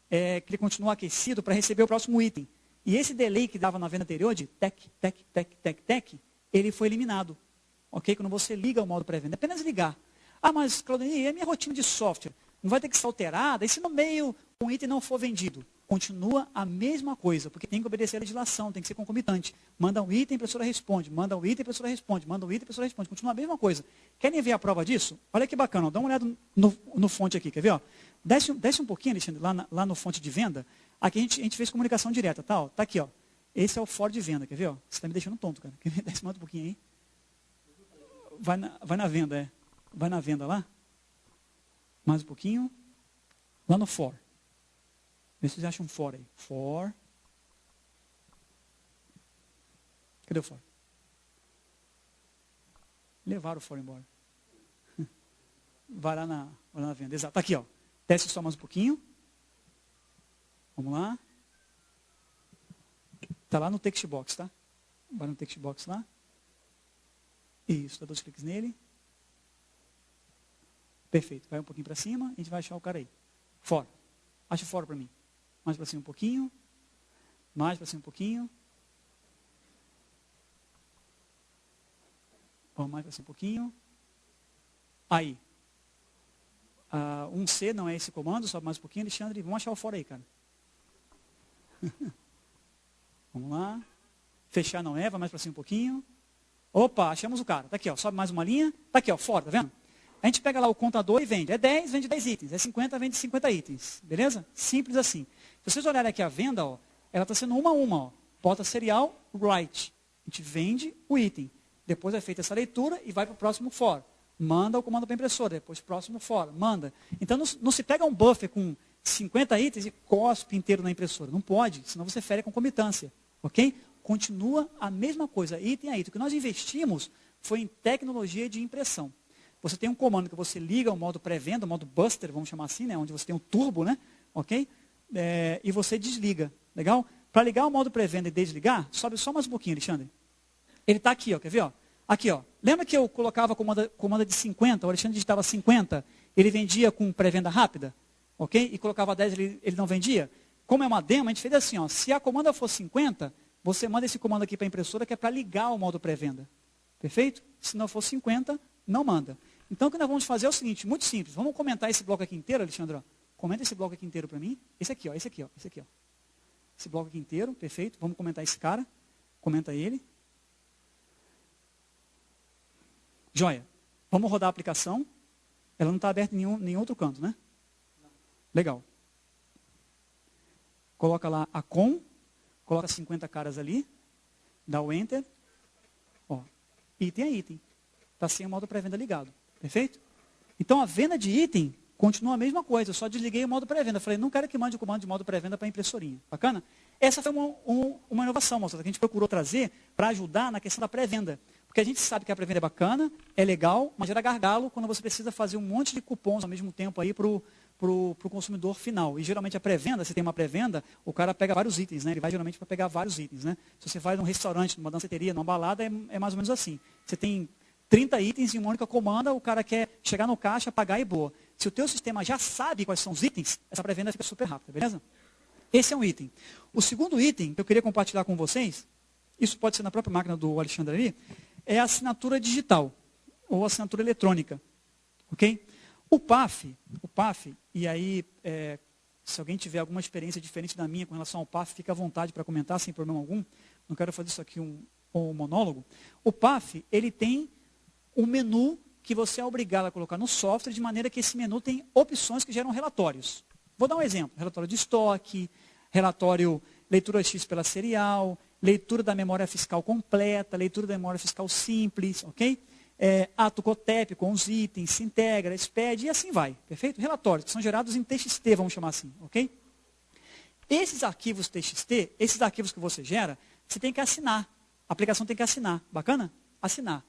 A: que ele continua aquecido para receber o próximo item. E esse delay que dava na venda anterior de tec, tec, tec, tec, tec, ele foi eliminado. Ok? Quando você liga o modo pré-venda, é apenas ligar. Ah, mas, Claudinei, é minha rotina de software. Não vai ter que ser alterada? E se no meio um item não for vendido? Continua a mesma coisa, porque tem que obedecer a legislação, tem que ser concomitante. Manda um item, a impressora responde. Manda um item, a impressora responde. Manda um item, a impressora responde. Continua a mesma coisa. Querem ver a prova disso? Olha que bacana, ó. Dá uma olhada no fonte aqui, quer ver? Ó? Desce um pouquinho, Alexandre, lá no fonte de venda. Aqui a gente fez comunicação direta, tá? Ó, tá aqui, ó. Esse é o for de venda, quer ver? Ó? Você está me deixando tonto, cara. Quer ver? Desce mais um pouquinho aí. Vai na venda, Vai na venda lá. Mais um pouquinho. Lá no for. Vê se vocês acham um for aí. For. Cadê o for? Levaram o for embora. Vai lá na venda. Exato. Tá aqui, ó. Desce só mais um pouquinho. Vamos lá. Tá lá no text box, tá? Vai no text box lá. Isso, dá 2 cliques nele. Perfeito. Vai um pouquinho para cima, a gente vai achar o cara aí. For. Acha fora para mim. Mais para cima um pouquinho. Mais para cima um pouquinho. Vamos mais para cima um pouquinho. Aí. 1C não é esse comando, sobe mais um pouquinho, Alexandre. Vamos achar o fora aí, cara. Vamos lá. Fechar não é, vai mais para cima um pouquinho. Opa, achamos o cara. Tá aqui, ó. Sobe mais uma linha. Tá aqui, ó, fora, tá vendo? A gente pega lá o contador e vende. É 10, vende 10 itens. É 50, vende 50 itens. Beleza? Simples assim. Se vocês olharem aqui a venda, ó, ela está sendo uma a uma. Ó. Porta serial, write. A gente vende o item. Depois é feita essa leitura e vai para o próximo for. Manda o comando para a impressora. Depois próximo for. Manda. Então não se pega um buffer com 50 itens e cospe inteiro na impressora. Não pode, senão você fere a concomitância. Ok? Continua a mesma coisa, item a item. O que nós investimos foi em tecnologia de impressão. Você tem um comando que você liga o modo pré-venda, o modo buster, vamos chamar assim, né? Onde você tem um turbo, né? Ok? E você desliga. Legal? Para ligar o modo pré-venda e desligar, sobe só mais um pouquinho, Alexandre. Ele está aqui, ó. Quer ver? Ó? Aqui, ó. Lembra que eu colocava comanda de 50, o Alexandre digitava 50, ele vendia com pré-venda rápida? Ok? E colocava 10, ele não vendia? Como é uma demo, a gente fez assim, ó. Se a comanda for 50, você manda esse comando aqui para a impressora, que é para ligar o modo pré-venda. Perfeito? Se não for 50, não manda. Então, o que nós vamos fazer é o seguinte, muito simples. Vamos comentar esse bloco aqui inteiro, Alexandre. Ó. Comenta esse bloco aqui inteiro para mim. Esse aqui, ó. Esse aqui, ó. Esse aqui, ó. Esse bloco aqui inteiro, perfeito. Vamos comentar esse cara. Comenta ele. Joia. Vamos rodar a aplicação. Ela não está aberta em nenhum outro canto, né? Legal. Coloca lá a com. Coloca 50 caras ali. Dá o enter. Ó. Item a item. Está sem o modo pré-venda ligado. Perfeito? Então, a venda de item continua a mesma coisa. Eu só desliguei o modo pré-venda. Falei, não quero que mande o comando de modo pré-venda para a impressorinha. Bacana? Essa foi uma inovação, moçada, que a gente procurou trazer para ajudar na questão da pré-venda. Porque a gente sabe que a pré-venda é bacana, é legal, mas gera gargalo quando você precisa fazer um monte de cupons ao mesmo tempo aí para o consumidor final. E geralmente a pré-venda, se tem uma pré-venda, o cara pega vários itens, né? Ele vai geralmente para pegar vários itens, né? Se você vai num restaurante, numa danceteria, numa balada, é mais ou menos assim. Você tem 30 itens em uma única comanda, o cara quer chegar no caixa, pagar e boa. Se o teu sistema já sabe quais são os itens, essa pré-venda fica super rápida, beleza? Esse é um item. O segundo item que eu queria compartilhar com vocês, isso pode ser na própria máquina do Alexandre ali, é a assinatura digital, ou assinatura eletrônica. Ok? O PAF, e aí, se alguém tiver alguma experiência diferente da minha com relação ao PAF, fica à vontade para comentar, sem problema algum. Não quero fazer isso aqui um monólogo. O PAF, ele tem um menu que você é obrigado a colocar no software, de maneira que esse menu tem opções que geram relatórios. Vou dar um exemplo. Relatório de estoque, relatório leitura X pela serial, leitura da memória fiscal completa, leitura da memória fiscal simples, ok? ato COTEP com os itens, se integra, expede e assim vai, perfeito? Relatórios que são gerados em TXT, vamos chamar assim, ok? Esses arquivos TXT, esses arquivos que você gera, você tem que assinar. A aplicação tem que assinar, bacana? Assinar,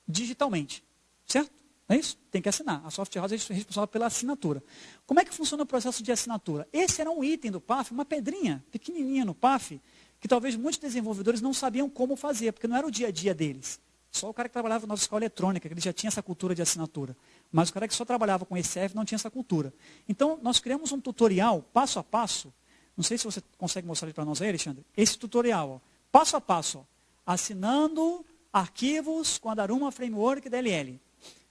A: digitalmente, certo? Não é isso? Tem que assinar. A Soft House é responsável pela assinatura. Como é que funciona o processo de assinatura? Esse era um item do PAF, uma pedrinha pequenininha no PAF, que talvez muitos desenvolvedores não sabiam como fazer, porque não era o dia a dia deles. Só o cara que trabalhava na nossa escola eletrônica, que ele já tinha essa cultura de assinatura. Mas o cara que só trabalhava com ECF não tinha essa cultura. Então, nós criamos um tutorial, passo a passo. Não sei se você consegue mostrar ele para nós aí, Alexandre. Esse tutorial, ó, passo a passo, ó, assinando arquivos com a Daruma Framework DLL.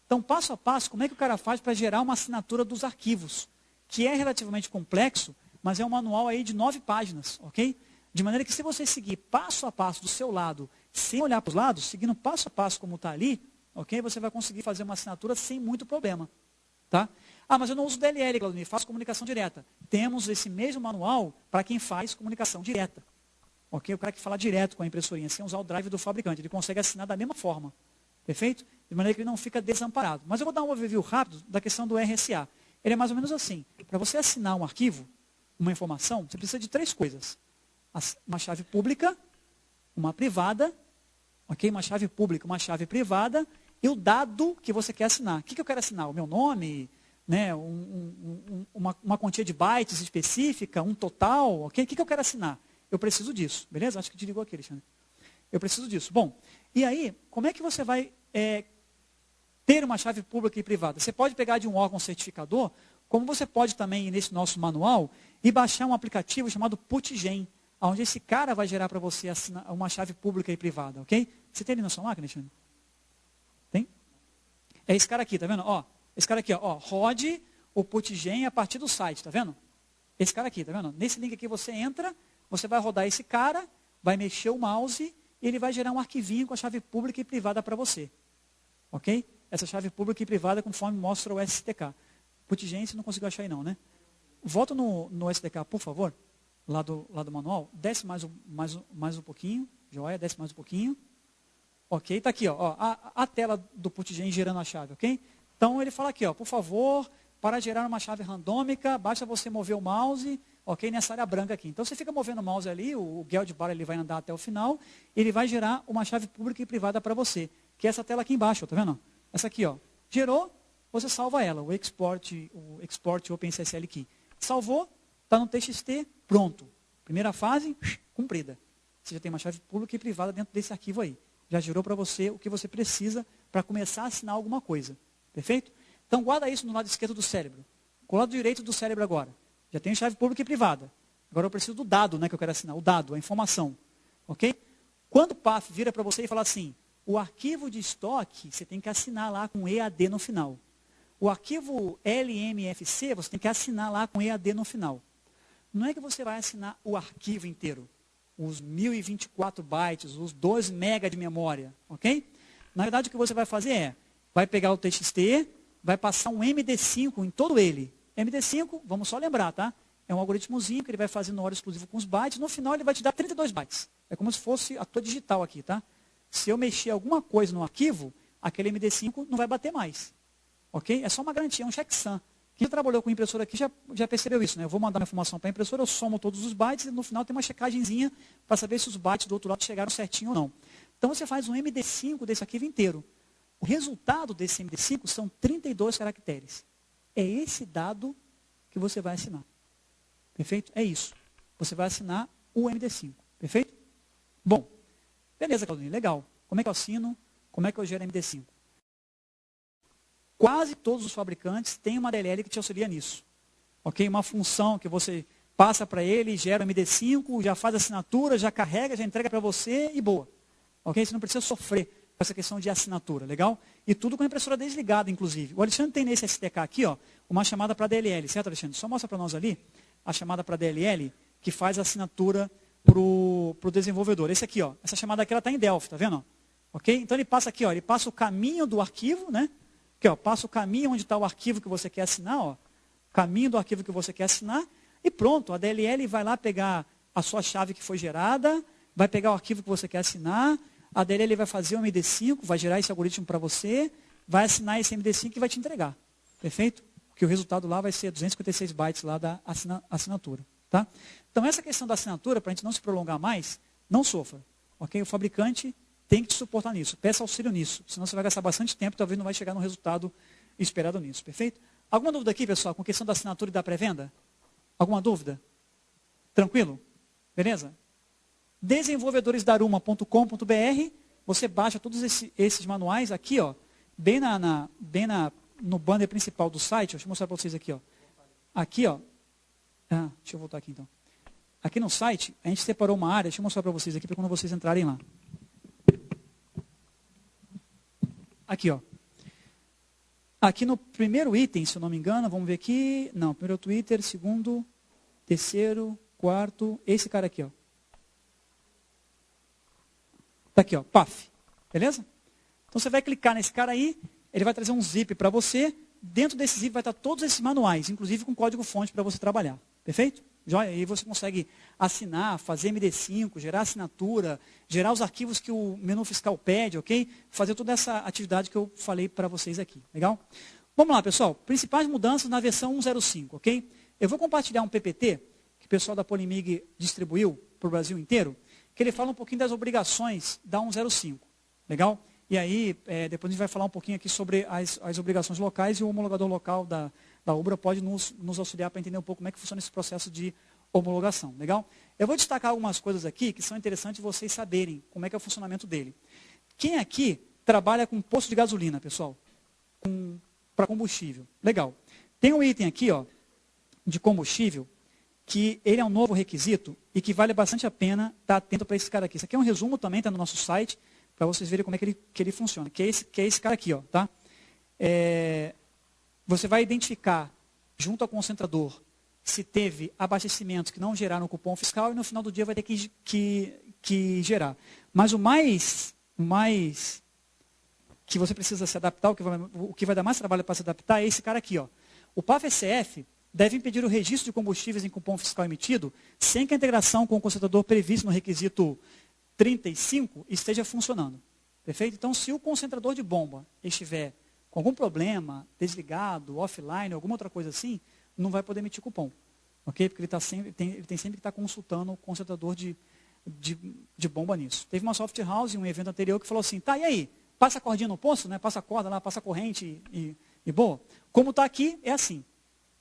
A: Então, passo a passo, como é que o cara faz para gerar uma assinatura dos arquivos? Que é relativamente complexo, mas é um manual aí de 9 páginas, ok? De maneira que se você seguir passo a passo do seu lado, sem olhar para os lados, seguindo passo a passo como está ali, ok? Você vai conseguir fazer uma assinatura sem muito problema, tá? Ah, mas eu não uso DLL, Claudinei, faço comunicação direta. Temos esse mesmo manual para quem faz comunicação direta, ok? O cara que fala direto com a impressorinha, sem usar o drive do fabricante, ele consegue assinar da mesma forma, perfeito? De maneira que ele não fica desamparado. Mas eu vou dar um overview rápido da questão do RSA. Ele é mais ou menos assim. Para você assinar um arquivo, uma informação, você precisa de 3 coisas. Uma chave pública, uma privada, ok? Uma chave pública, uma chave privada, e o dado que você quer assinar. O que eu quero assinar? O meu nome, né? Uma quantia de bytes específica, um total, ok? O que eu quero assinar? Eu preciso disso, beleza? Acho que desligou aqui, Alexandre. Eu preciso disso. Bom, e aí, como é que você vai ter uma chave pública e privada? Você pode pegar de um órgão certificador, como você pode também, nesse nosso manual, e baixar um aplicativo chamado Putgen, onde esse cara vai gerar para você uma chave pública e privada, ok? Você tem ele na sua máquina, Alexandre? Tem? É esse cara aqui, tá vendo? Ó, esse cara aqui, ó, rode o Putgen a partir do site, tá vendo? Esse cara aqui, tá vendo? Nesse link aqui você entra, você vai rodar esse cara, vai mexer o mouse, e ele vai gerar um arquivinho com a chave pública e privada para você. Ok? Essa chave pública e privada conforme mostra o SDK. Putgen, você não conseguiu achar aí não, né? Volta no SDK, por favor, lá do manual. Desce mais um pouquinho. Joia, desce mais um pouquinho. Ok, está aqui, ó, a tela do Putgen gerando a chave, ok? Então ele fala aqui, ó, por favor, para gerar uma chave randômica, basta você mover o mouse, ok, nessa área branca aqui. Então você fica movendo o mouse ali, o Geldbar ele vai andar até o final, ele vai gerar uma chave pública e privada para você, que é essa tela aqui embaixo, tá vendo? Essa aqui, ó, gerou, você salva ela, o export OpenSSL Key. Salvou, está no TXT, pronto. Primeira fase, cumprida. Você já tem uma chave pública e privada dentro desse arquivo aí. Já gerou para você o que você precisa para começar a assinar alguma coisa. Perfeito? Então guarda isso no lado esquerdo do cérebro. Com o lado direito do cérebro agora. Já tem chave pública e privada. Agora eu preciso do dado, né, que eu quero assinar. O dado, a informação. Ok? Quando o PAF vira para você e fala assim, o arquivo de estoque, você tem que assinar lá com EAD no final. O arquivo LMFC, você tem que assinar lá com EAD no final. Não é que você vai assinar o arquivo inteiro. Os 1024 bytes, os 2 MB de memória. Ok? Na verdade, o que você vai fazer vai pegar o TXT, vai passar um MD5 em todo ele. MD5, vamos só lembrar, tá? É um algoritmozinho que ele vai fazer no hora exclusivo com os bytes. No final, ele vai te dar 32 bytes. É como se fosse a tua digital aqui, tá? Se eu mexer alguma coisa no arquivo, aquele MD5 não vai bater mais. Ok? É só uma garantia, é um checksum. Quem já trabalhou com impressora aqui já percebeu isso, né? Eu vou mandar uma informação para a impressora, eu somo todos os bytes e no final tem uma checagemzinha para saber se os bytes do outro lado chegaram certinho ou não. Então você faz um MD5 desse arquivo inteiro. O resultado desse MD5 são 32 caracteres. É esse dado que você vai assinar. Perfeito? É isso. Você vai assinar o MD5. Perfeito? Bom, beleza, Claudinei, legal. Como é que eu assino? Como é que eu gero MD5? Quase todos os fabricantes têm uma DLL que te auxilia nisso. Ok? Uma função que você passa para ele, gera o MD5, já faz a assinatura, já carrega, já entrega para você e boa. Ok? Você não precisa sofrer com essa questão de assinatura, legal? E tudo com a impressora desligada, inclusive. O Alexandre tem nesse SDK aqui, ó, uma chamada para DLL, certo, Alexandre? Só mostra para nós ali a chamada para DLL que faz a assinatura para o desenvolvedor. Esse aqui, ó, essa chamada aqui ela está em Delphi, tá vendo? Ok? Então ele passa aqui, ó, ele passa o caminho do arquivo, né? Aqui, ó, passa o caminho onde está o arquivo que você quer assinar, ó, caminho do arquivo que você quer assinar, e pronto, a DLL vai lá pegar a sua chave que foi gerada, vai pegar o arquivo que você quer assinar, A DLL vai fazer o MD5, vai gerar esse algoritmo para você, vai assinar esse MD5 e vai te entregar. Perfeito? Que o resultado lá vai ser 256 bytes lá da assinatura. Tá? Então, essa questão da assinatura, para a gente não se prolongar mais, não sofra. Okay? O fabricante tem que te suportar nisso. Peça auxílio nisso. Senão você vai gastar bastante tempo e talvez não vai chegar no resultado esperado nisso. Perfeito? Alguma dúvida aqui, pessoal, com a questão da assinatura e da pré-venda? Alguma dúvida? Tranquilo? Beleza? Desenvolvedoresdaruma.com.br, você baixa todos esses manuais aqui, ó, no banner principal do site. Deixa eu mostrar para vocês aqui. Ó. Aqui, ó. Deixa eu voltar aqui então. Aqui no site, a gente separou uma área. Deixa eu mostrar para vocês aqui, para quando vocês entrarem lá. Aqui, ó. Aqui no primeiro item, se eu não me engano, vamos ver aqui. Não, primeiro é o Twitter, segundo, terceiro, quarto, esse cara aqui, ó. Tá aqui, ó, PAF. Beleza? Então você vai clicar nesse cara aí, ele vai trazer um zip para você. Dentro desse zip vai estar todos esses manuais, inclusive com código-fonte para você trabalhar. Perfeito? Joia? Aí você consegue assinar, fazer MD5, gerar assinatura, gerar os arquivos que o menu fiscal pede, ok? Fazer toda essa atividade que eu falei para vocês aqui. Legal? Vamos lá, pessoal. Principais mudanças na versão 1.05, ok? Eu vou compartilhar um PPT que o pessoal da Polimig distribuiu para o Brasil inteiro, que ele fala um pouquinho das obrigações da 1.05. Legal? E aí, depois a gente vai falar um pouquinho aqui sobre as obrigações locais e o homologador local da UBRA pode nos auxiliar para entender um pouco como é que funciona esse processo de homologação. Legal? Eu vou destacar algumas coisas aqui que são interessantes vocês saberem como é que é o funcionamento dele. Quem aqui trabalha com posto de gasolina, pessoal? Para combustível. Legal. Tem um item aqui, ó, de combustível, que ele é um novo requisito e que vale bastante a pena estar atento para esse cara aqui. Isso aqui é um resumo também, está no nosso site, para vocês verem como é que ele funciona. Que é esse cara aqui, ó, tá? Você vai identificar, junto ao concentrador, se teve abastecimentos que não geraram cupom fiscal e no final do dia vai ter que gerar. Mas o mais que você precisa se adaptar, o que vai dar mais trabalho para se adaptar é esse cara aqui, ó. O PAF-SF deve impedir o registro de combustíveis em cupom fiscal emitido sem que a integração com o concentrador previsto no requisito 35 esteja funcionando. Perfeito? Então, se o concentrador de bomba estiver com algum problema, desligado, offline, alguma outra coisa assim, não vai poder emitir cupom. Ok? Porque ele tem sempre que estar consultando o concentrador de bomba nisso. Teve uma soft house em um evento anterior que falou assim, tá, e aí? Passa a cordinha no poço, né? Passa a corda lá, passa a corrente e boa. Como está aqui, é assim.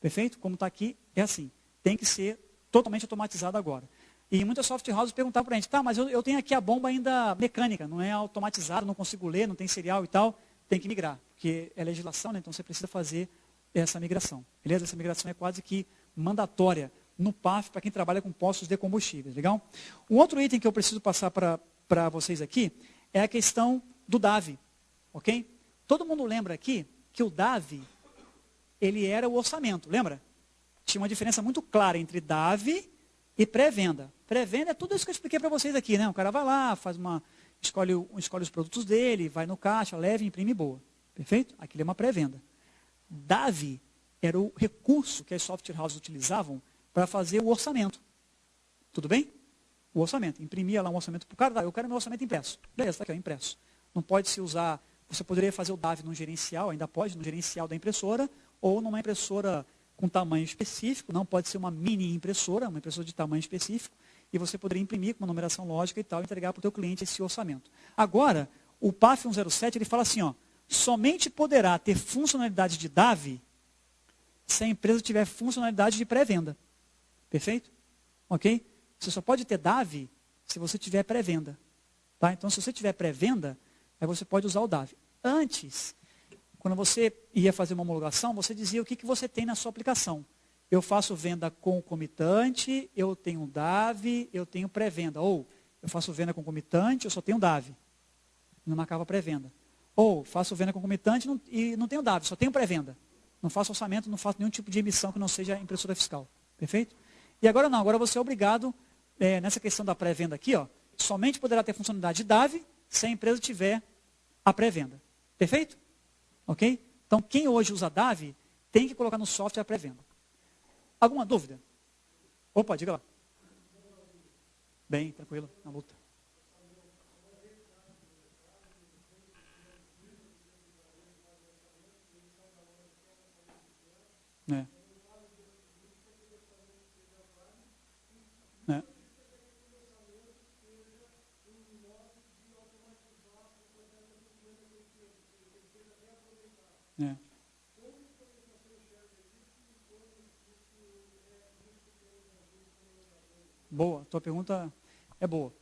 A: Perfeito? Como está aqui, é assim. Tem que ser totalmente automatizado agora. E muitas soft houses perguntavam para a gente, tá, mas eu tenho aqui a bomba ainda mecânica, não é automatizada, não consigo ler, não tem serial e tal, tem que migrar, porque é legislação, né? Então você precisa fazer essa migração. Beleza? Essa migração é quase que mandatória no PAF para quem trabalha com postos de combustíveis. Legal? Um outro item que eu preciso passar para vocês aqui é a questão do DAV. Ok? Todo mundo lembra aqui que o DAV, ele era o orçamento, lembra? Tinha uma diferença muito clara entre DAV e pré-venda. Pré-venda é tudo isso que eu expliquei para vocês aqui, né? O cara vai lá, escolhe os produtos dele, vai no caixa, leva e imprime boa. Perfeito? Aquilo é uma pré-venda. DAV era o recurso que as software houses utilizavam para fazer o orçamento. Tudo bem? O orçamento. Imprimia lá um orçamento para o cara, eu quero meu orçamento impresso. Beleza, está aqui, ó, impresso. Não pode se usar, você poderia fazer o DAV no gerencial, ainda pode, no gerencial da impressora, ou numa impressora com tamanho específico, não pode ser uma mini impressora, uma impressora de tamanho específico, e você poderia imprimir com uma numeração lógica e tal, e entregar para o teu cliente esse orçamento. Agora, o PAF 107, ele fala assim, ó, somente poderá ter funcionalidade de DAV se a empresa tiver funcionalidade de pré-venda. Perfeito? Ok? Você só pode ter DAV se você tiver pré-venda. Tá? Então, se você tiver pré-venda, aí você pode usar o DAV. Antes, quando você ia fazer uma homologação, você dizia o que você tem na sua aplicação. Eu faço venda concomitante, eu tenho DAV, eu tenho pré-venda. Ou, eu faço venda concomitante, eu só tenho DAV. Não marcava pré-venda. Ou, faço venda concomitante e não tenho DAV, só tenho pré-venda. Não faço orçamento, não faço nenhum tipo de emissão que não seja impressora fiscal. Perfeito? E agora não, agora você é obrigado, nessa questão da pré-venda aqui, ó, somente poderá ter funcionalidade de DAV se a empresa tiver a pré-venda. Perfeito? Ok? Então, quem hoje usa DAV, tem que colocar no software a pré-venda. Alguma dúvida? Opa, diga lá. Bem, tranquilo, na luta. né? Né? Né? Boa, tua pergunta é boa.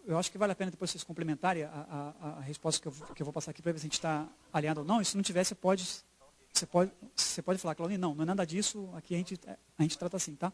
A: Eu acho que vale a pena depois vocês complementarem a resposta que eu vou passar aqui para ver se a gente está alinhado ou não. E se não tiver, você pode falar, Claudinho, não é nada disso, aqui a gente trata assim, tá?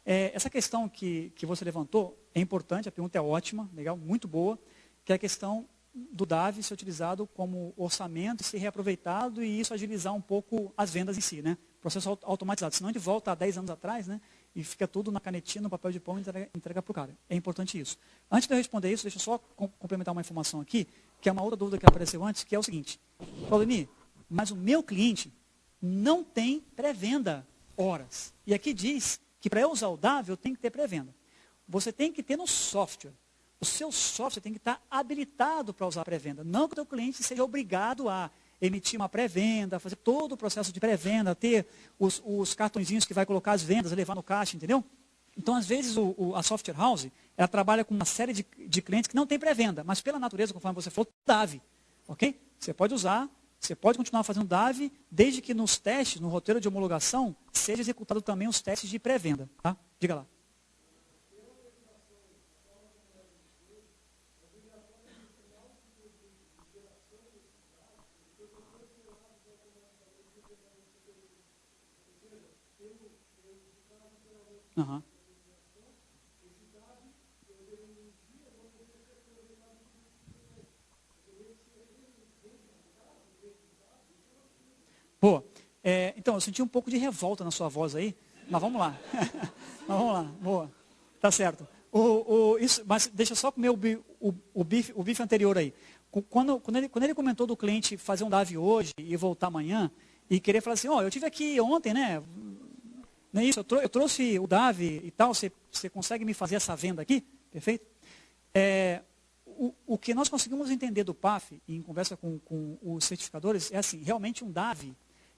A: Essa questão que você levantou é importante, a pergunta é ótima, legal, muito boa, que é a questão do DAV ser utilizado como orçamento, ser reaproveitado e isso agilizar um pouco as vendas em si, né? Processo automatizado, senão a gente volta a 10 anos atrás, né? E fica tudo na canetinha, no papel de pão e entrega para o cara. É importante isso. Antes de eu responder isso, deixa eu só complementar uma informação aqui, que é uma outra dúvida que apareceu antes, que é o seguinte. Claudinei, mas o meu cliente não tem pré-venda horas. E aqui diz que para eu usar o DAV, eu tenho que ter pré-venda. Você tem que ter no software. O seu software tem que estar habilitado para usar pré-venda. Não que o teu cliente seja obrigado a emitir uma pré-venda, fazer todo o processo de pré-venda, ter os cartõezinhos que vai colocar as vendas, levar no caixa, entendeu? Então, às vezes, a software house, ela trabalha com uma série de clientes que não tem pré-venda, mas pela natureza, conforme você falou, DAV, ok? Você pode usar, você pode continuar fazendo DAV, desde que nos testes, no roteiro de homologação, seja executado também os testes de pré-venda, tá? Diga lá. Uhum. Boa. Então, eu senti um pouco de revolta na sua voz aí, mas vamos lá. Mas vamos lá, boa. Tá certo. Mas deixa eu só comer o bife anterior aí. Quando ele comentou do cliente fazer um DAV hoje e voltar amanhã, e querer falar assim, eu tive aqui ontem, né? Não é isso? Eu trouxe o DAV e tal, você consegue me fazer essa venda aqui? Perfeito? O que nós conseguimos entender do PAF, em conversa com os certificadores, é assim, realmente um DAV,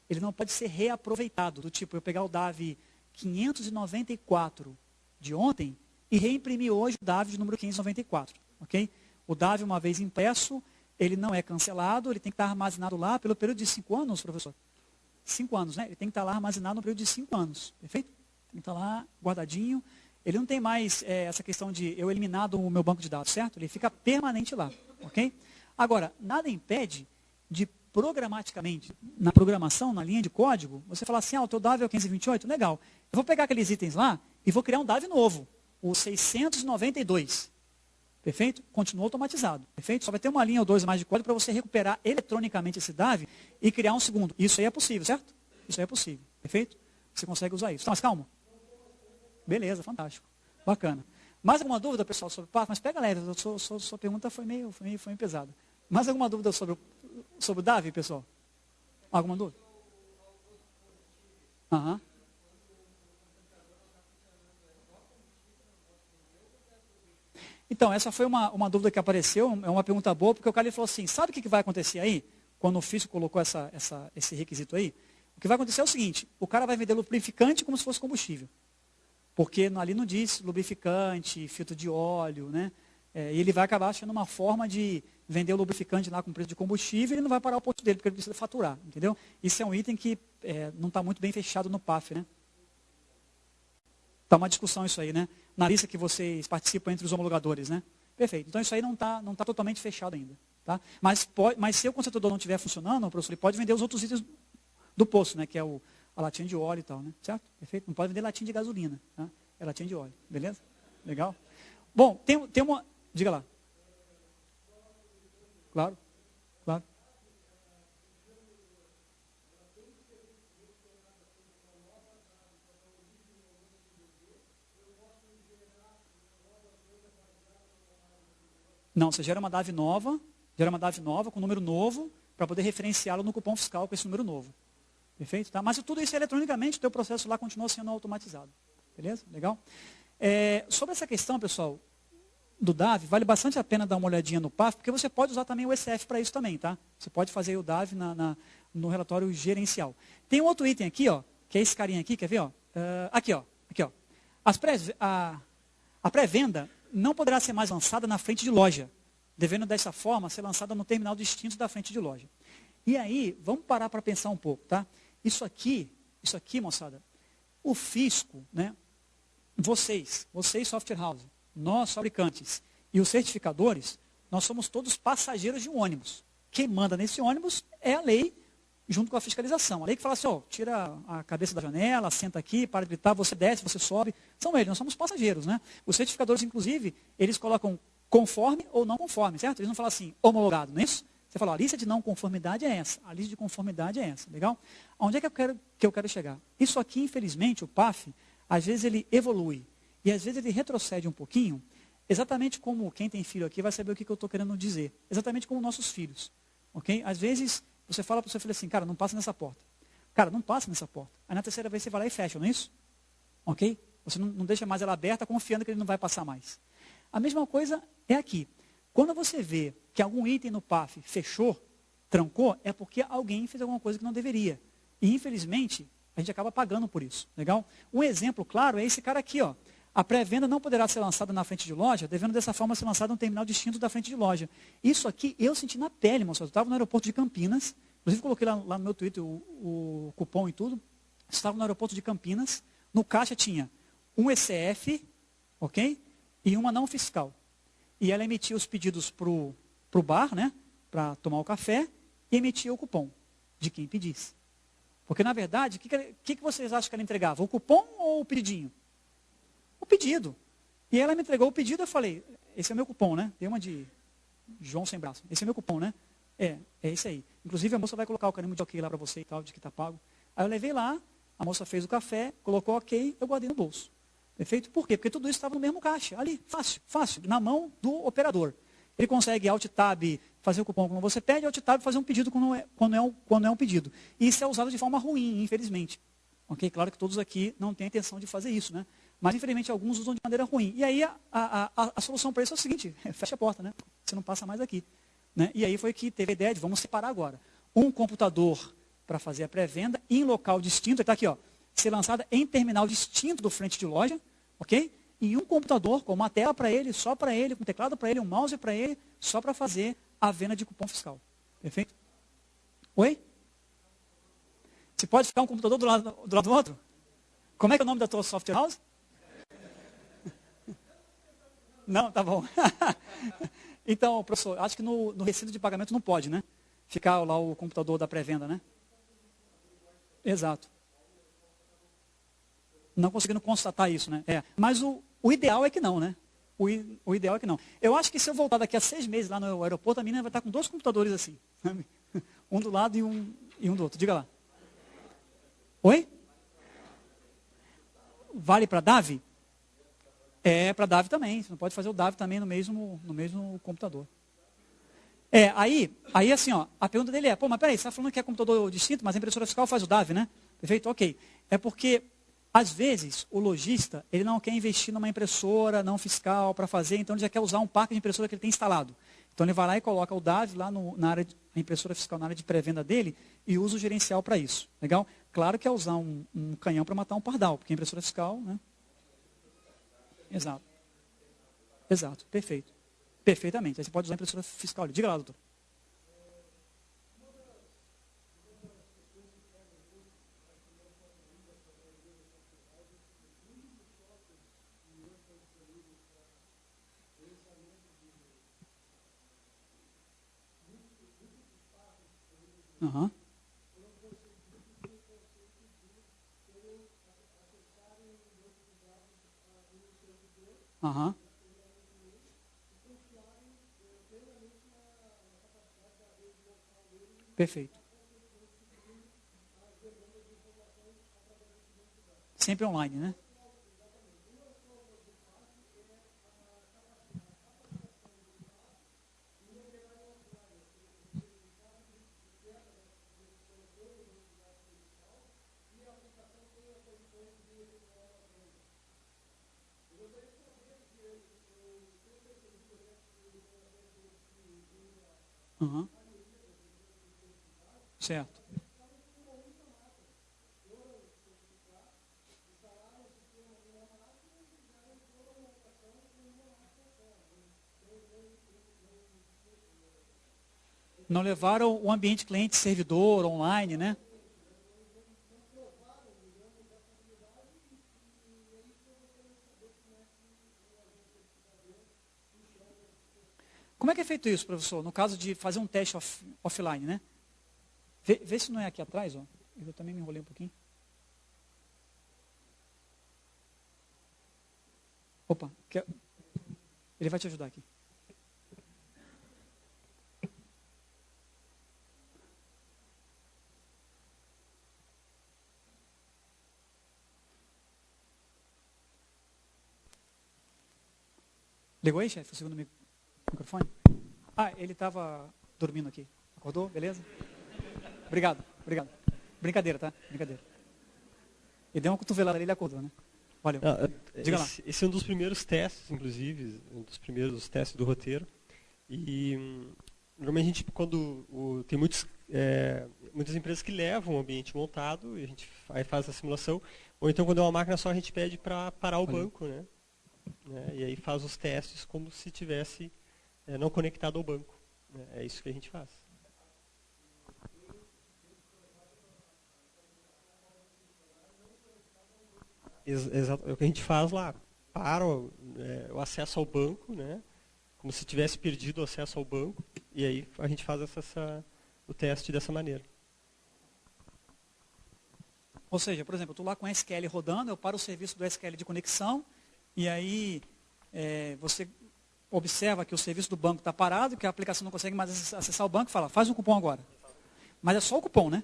A: ele não pode ser reaproveitado, do tipo, eu pegar o DAV 594 de ontem e reimprimir hoje o DAV de número 594, ok? O DAV, uma vez impresso, ele não é cancelado, ele tem que estar armazenado lá pelo período de 5 anos, professor? 5 anos, né? Ele tem que estar lá armazenado no período de 5 anos, perfeito? Tem que estar lá guardadinho. Ele não tem mais essa questão de eu eliminar do meu banco de dados, certo? Ele fica permanente lá, ok? Agora, nada impede de programaticamente, na programação, na linha de código, você falar assim, o teu DAV é o 528, legal. Eu vou pegar aqueles itens lá e vou criar um DAV novo, o 692. Perfeito? Continua automatizado. Perfeito? Só vai ter uma linha ou dois mais de código para você recuperar eletronicamente esse DAV e criar um segundo. Isso aí é possível, certo? Isso aí é possível. Perfeito? Você consegue usar isso. Tá mais calmo? Beleza, fantástico. Bacana. Mais alguma dúvida, pessoal, sobre o PAF? Mas pega leve, sua pergunta foi meio pesada. Mais alguma dúvida sobre o DAV, pessoal? Alguma dúvida? Aham. Então, essa foi uma dúvida que apareceu, é uma pergunta boa, porque o cara falou assim, sabe o que vai acontecer aí? Quando o FISO colocou esse requisito aí? O que vai acontecer é o seguinte, o cara vai vender lubrificante como se fosse combustível. Porque ali não diz lubrificante, filtro de óleo, né? E ele vai acabar achando uma forma de vender o lubrificante lá com preço de combustível e ele não vai parar o posto dele, porque ele precisa faturar, entendeu? Isso é um item que não está muito bem fechado no PAF, né? Está uma discussão isso aí, né? Na lista que vocês participam entre os homologadores, né? Perfeito. Então isso aí não tá totalmente fechado ainda, tá? Mas se o concentrador não estiver funcionando, o professor ele pode vender os outros itens do poço, né? Que é a latinha de óleo e tal, né? Certo? Perfeito? Não pode vender latinha de gasolina, tá? É latinha de óleo, beleza? Legal? Bom, tem uma... Diga lá. Claro, claro. Não, você gera uma DAV nova com número novo, para poder referenciá-lo no cupom fiscal com esse número novo. Perfeito? Tá? Mas tudo isso eletronicamente, o teu processo lá continua sendo automatizado. Beleza? Legal? Sobre essa questão, pessoal, do DAV, vale bastante a pena dar uma olhadinha no PAF, porque você pode usar também o SF para isso também, tá? Você pode fazer o DAV no relatório gerencial. Tem um outro item aqui, ó, que é esse carinha aqui, quer ver? Ó? Aqui, ó. A pré-venda não poderá ser mais lançada na frente de loja, devendo dessa forma ser lançada no terminal distinto da frente de loja. E aí, vamos parar para pensar um pouco, tá? Isso aqui, moçada, o fisco, né? Vocês software house, nós fabricantes e os certificadores, nós somos todos passageiros de um ônibus. Quem manda nesse ônibus é a lei, junto com a fiscalização. A lei que fala assim, ó, tira a cabeça da janela, senta aqui, para de gritar, você desce, você sobe. São eles, nós somos passageiros, né? Os certificadores, inclusive, eles colocam conforme ou não conforme, certo? Eles não falam assim, homologado, não é isso? Você fala, a lista de não conformidade é essa, a lista de conformidade é essa, legal? Onde é que eu quero chegar? Isso aqui, infelizmente, o PAF, às vezes ele evolui, e às vezes ele retrocede um pouquinho, exatamente como quem tem filho aqui vai saber o que eu estou querendo dizer, exatamente como nossos filhos, ok? Às vezes, você fala para o seu filho assim, cara, não passa nessa porta. Cara, não passa nessa porta. Aí na terceira vez você vai lá e fecha, não é isso? Ok? Você não deixa mais ela aberta, confiando que ele não vai passar mais. A mesma coisa é aqui. Quando você vê que algum item no PAF fechou, trancou, é porque alguém fez alguma coisa que não deveria. E, infelizmente, a gente acaba pagando por isso. Legal? Um exemplo claro é esse cara aqui, ó. A pré-venda não poderá ser lançada na frente de loja, devendo dessa forma ser lançada no terminal distinto da frente de loja. Isso aqui eu senti na pele, moçada. Eu estava no aeroporto de Campinas, inclusive coloquei lá no meu Twitter o cupom e tudo. Estava no aeroporto de Campinas, no caixa tinha um ECF, ok? E uma não fiscal. E ela emitia os pedidos para o bar, né? Para tomar o café, e emitia o cupom de quem pedisse. Porque, na verdade, o que vocês acham que ela entregava? O cupom ou o pedidinho? O pedido. E ela me entregou o pedido, eu falei, esse é o meu cupom, né? Tem uma de João sem braço. Esse é o meu cupom, né? É esse aí. Inclusive, a moça vai colocar o carimbo de ok lá para você e tal, de que está pago. Aí eu levei lá, a moça fez o café, colocou ok, eu guardei no bolso. Perfeito? Por quê? Porque tudo isso estava no mesmo caixa, ali, fácil, na mão do operador. Ele consegue Alt-Tab fazer o cupom quando você pede, Alt-Tab fazer um pedido quando é um pedido. E isso é usado de forma ruim, infelizmente. Ok? Claro que todos aqui não têm a intenção de fazer isso, né? Mas, infelizmente, alguns usam de maneira ruim. E aí, a solução para isso é o seguinte, fecha a porta, né? Você não passa mais aqui. Né? E aí foi que teve a ideia de, vamos separar agora. Um computador para fazer a pré-venda em local distinto, está aqui, ó, ser lançada em terminal distinto do frente de loja, ok? E um computador com uma tela para ele, só para ele, com teclado para ele, um mouse para ele, só para fazer a venda de cupom fiscal. Perfeito? Oi? Você pode ficar um computador do lado do outro? Como é que é o nome da tua software house? Não, tá bom. Então, professor, acho que no recibo de pagamento não pode, né? Ficar lá o computador da pré-venda, né? Exato. Não conseguindo constatar isso, né? Mas o ideal é que não, né? O ideal é que não. Eu acho que se eu voltar daqui a 6 meses lá no aeroporto, a menina vai estar com 2 computadores assim. Sabe? Um do lado e um do outro. Diga lá. Oi? Vale para DAV? É para DAV também. Você não pode fazer o DAV também no mesmo computador. Aí assim, ó, a pergunta dele é, pô, mas peraí, você está falando que é computador distinto, mas a impressora fiscal faz o DAV, né? Perfeito? Ok. É porque, às vezes, o lojista, ele não quer investir numa impressora não fiscal para fazer, então ele já quer usar um parque de impressora que ele tem instalado. Então ele vai lá e coloca o DAV lá na área de impressora fiscal, na área de pré-venda dele, e usa o gerencial para isso. Legal? Claro que é usar um canhão para matar um pardal, porque a impressora fiscal, né? Exato, perfeito. Perfeitamente. Aí você pode usar a impressora fiscal. Diga lá, doutor. Aham. Aham. Perfeito. Sempre online, né? Aham. Certo. Não levaram o ambiente cliente-servidor, online, né? Como é que é feito isso, professor? No caso de fazer um teste offline, né? Vê se não é aqui atrás, ó. Eu também me enrolei um pouquinho. Opa, ele vai te ajudar aqui. Ligou aí, chefe, o segundo microfone? Ah, ele estava dormindo aqui. Acordou? Beleza? Obrigado. Brincadeira, tá? Brincadeira. Ele deu uma cotovelada ali, ele acordou, né? Valeu. Diga lá.
B: Esse é um dos primeiros testes, inclusive, um dos primeiros testes do roteiro. E normalmente a gente, quando tem muitas empresas que levam o ambiente montado, e a gente aí faz a simulação, ou então quando é uma máquina só, a gente pede para parar o banco, né? E aí faz os testes como se tivesse não conectado ao banco. Né? É isso que a gente faz. Exato, é o que a gente faz lá. Para o acesso ao banco, né? Como se tivesse perdido o acesso ao banco, e aí a gente faz o teste dessa maneira.
A: Ou seja, por exemplo, eu estou lá com o SQL rodando, eu paro o serviço do SQL de conexão, e aí você observa que o serviço do banco está parado, que a aplicação não consegue mais acessar o banco, e fala, faz um cupom agora. Mas é só o cupom, né?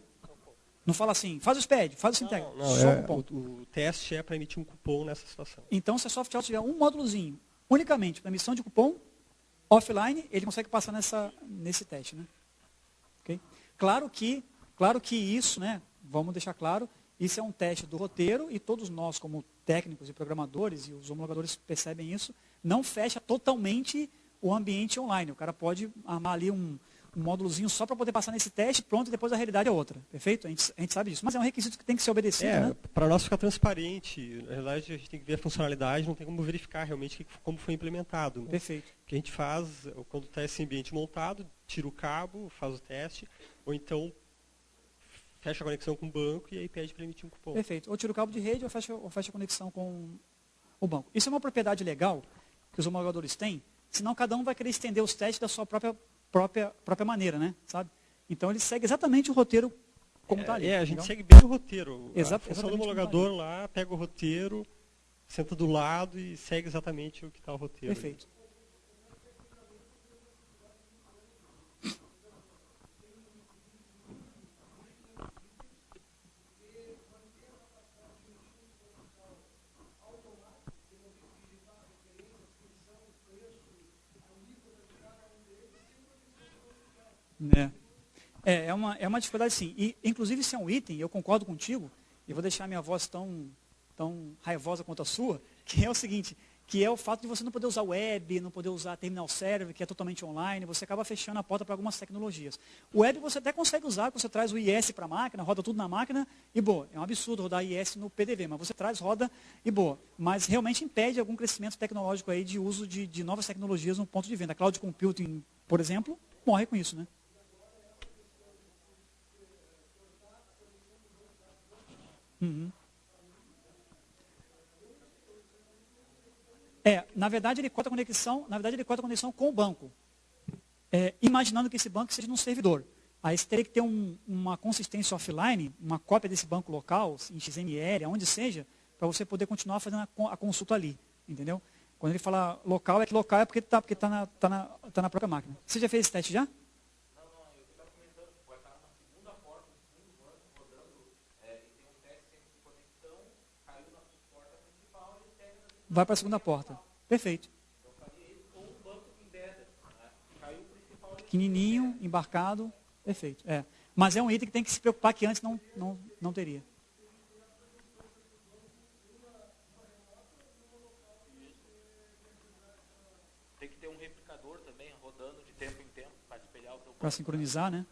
A: Não fala assim, faz o SPED, faz o Sinteg. Só o cupom.
B: O teste é para emitir um cupom nessa situação.
A: Então, se a Softhouse tiver um módulozinho, unicamente para emissão de cupom, offline, ele consegue passar nesse teste, né? Okay? Claro que isso, né? Vamos deixar claro, isso é um teste do roteiro e todos nós, como técnicos e programadores, e os homologadores percebem isso, não fecha totalmente o ambiente online. O cara pode armar ali um módulozinho só para poder passar nesse teste, pronto, e depois a realidade é outra. Perfeito? A gente sabe disso. Mas é um requisito que tem que ser obedecido, né?
B: Para nós ficar transparente, na realidade a gente tem que ver a funcionalidade, não tem como verificar realmente como foi implementado. Né?
A: Perfeito.
B: O que a gente faz, quando está esse ambiente montado, tira o cabo, faz o teste, ou então fecha a conexão com o banco e aí pede para emitir um cupom.
A: Perfeito. Ou tira o cabo de rede ou fecha a conexão com o banco. Isso é uma propriedade legal que os homologadores têm, senão cada um vai querer estender os testes da sua própria maneira, né? Sabe? Então ele segue exatamente o roteiro como está ali.
B: A gente segue bem o roteiro. A função do homologador lá pega o roteiro, senta do lado e segue exatamente o que está o roteiro.
A: Perfeito.
B: Ali.
A: É uma dificuldade sim. E, inclusive, isso é um item, eu concordo contigo, e vou deixar minha voz tão raivosa quanto a sua, que é o seguinte, que é o fato de você não poder usar web, não poder usar terminal server, que é totalmente online, você acaba fechando a porta para algumas tecnologias. O web você até consegue usar, você traz o IS para a máquina, roda tudo na máquina, e boa. É um absurdo rodar IS no PDV, mas você traz, roda, e boa. Mas realmente impede algum crescimento tecnológico aí de uso de novas tecnologias no ponto de venda. Cloud computing, por exemplo, morre com isso, né? Uhum. Na verdade ele corta a conexão com o banco. Imaginando que esse banco seja num servidor. Aí você teria que ter uma consistência offline, uma cópia desse banco local, em XML, aonde seja, para você poder continuar fazendo a consulta ali. Entendeu? Quando ele fala local, é que local é porque tá na própria máquina. Você já fez esse teste já? Vai para a segunda porta. Perfeito. Pequenininho, embarcado. Perfeito. Mas é um item que tem que se preocupar que antes não teria.
C: Tem que ter um replicador também rodando de tempo em tempo para espelhar o teu.
A: Para sincronizar, né?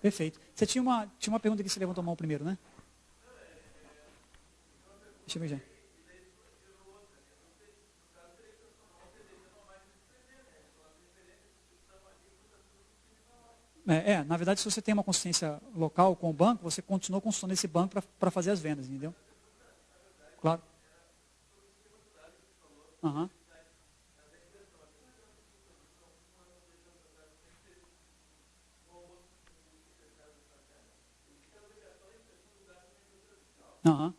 A: Perfeito. Você tinha uma pergunta que você levantou a mão primeiro, né? Deixa eu ver já. Na verdade, se você tem uma consciência local com o banco, você continua consultando esse banco para fazer as vendas, entendeu? Claro. Aham. Aham.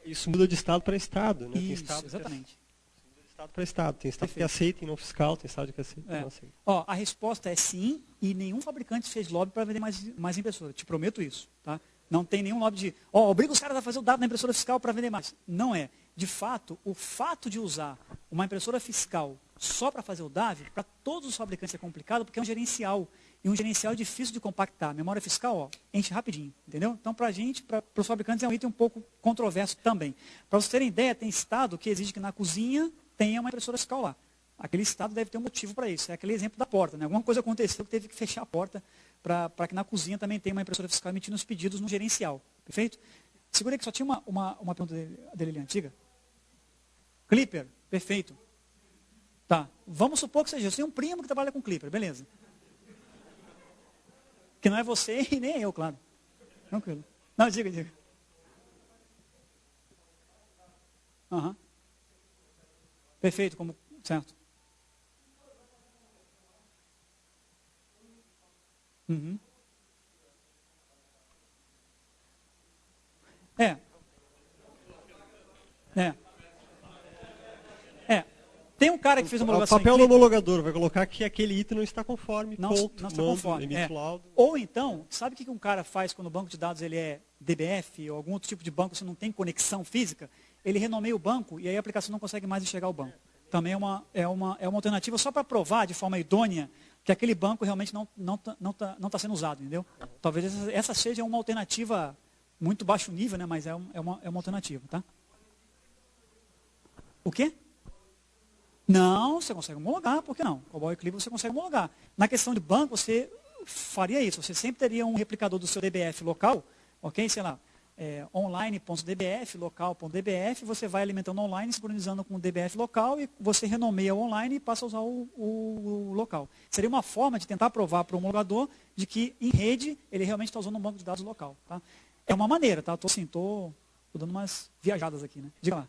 B: Isso muda de estado para estado, né? Tem
A: Isso,
B: estado
A: exatamente.
B: muda de estado para estado. Tem estado que
A: Perfeito.
B: aceita e não fiscal, tem estado que aceita e não aceita.
A: Ó, a resposta é sim, e nenhum fabricante fez lobby para vender mais impressora. Te prometo isso, tá? Não tem nenhum lobby de, obriga os caras a fazer o dado na impressora fiscal para vender mais. Não é. De fato, o fato de usar uma impressora fiscal só para fazer o DAV, para todos os fabricantes é complicado, porque é um gerencial. E um gerencial é difícil de compactar. Memória fiscal, enche rapidinho, entendeu? Então, para a gente, para os fabricantes, é um item um pouco controverso também. Para vocês terem ideia, tem estado que exige que na cozinha tenha uma impressora fiscal lá. Aquele estado deve ter um motivo para isso. É aquele exemplo da porta, né? Alguma coisa aconteceu que teve que fechar a porta para que na cozinha também tenha uma impressora fiscal emitindo os pedidos no gerencial. Perfeito? Segurei que só tinha uma pergunta dele ali antiga. Clipper, perfeito. Tá, vamos supor que seja. Você tem um primo que trabalha com Clipper, beleza. Que não é você e nem eu, claro. Tranquilo. Não, diga. Aham. Perfeito, certo. Uhum. É. Tem um cara que fez uma
B: O
A: homologação
B: papel
A: em
B: do
A: Clipper.
B: homologador vai colocar que aquele item não está conforme,
A: Não está conforme.
B: emite o laudo.
A: Ou então, sabe o que um cara faz quando o banco de dados ele é DBF ou algum outro tipo de banco, você não tem conexão física? Ele renomeia o banco e aí a aplicação não consegue mais enxergar o banco. Também é uma alternativa só para provar de forma idônea que aquele banco realmente não tá sendo usado, entendeu? Talvez essa seja uma alternativa muito baixo nível, né? Mas é uma alternativa, tá? O quê? Não, você consegue homologar, por que não? Cobol e Clipper você consegue homologar. Na questão de banco, você faria isso. Você sempre teria um replicador do seu DBF local, ok? Sei lá, online.dbf, local.dbf, você vai alimentando online, sincronizando com o DBF local e você renomeia o online e passa a usar o local. Seria uma forma de tentar provar para o homologador de que em rede ele realmente está usando um banco de dados local. Tá? É uma maneira, tá? Tô dando umas viajadas aqui, né? Diga lá.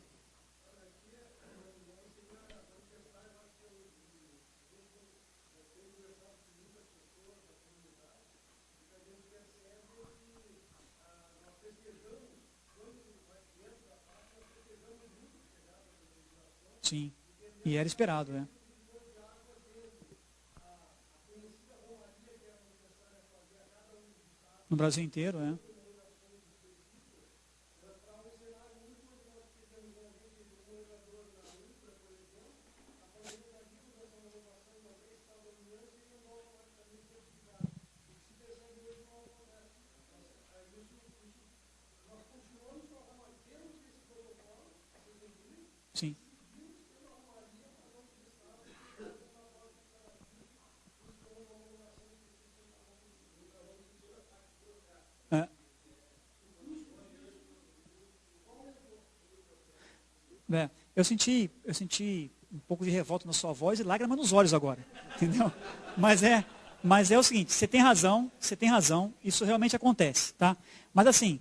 A: Sim, e era esperado, né? No Brasil inteiro, né? Sim. Eu senti um pouco de revolta na sua voz e lágrima nos olhos agora, entendeu? Mas é o seguinte, você tem razão, isso realmente acontece, tá? Mas assim,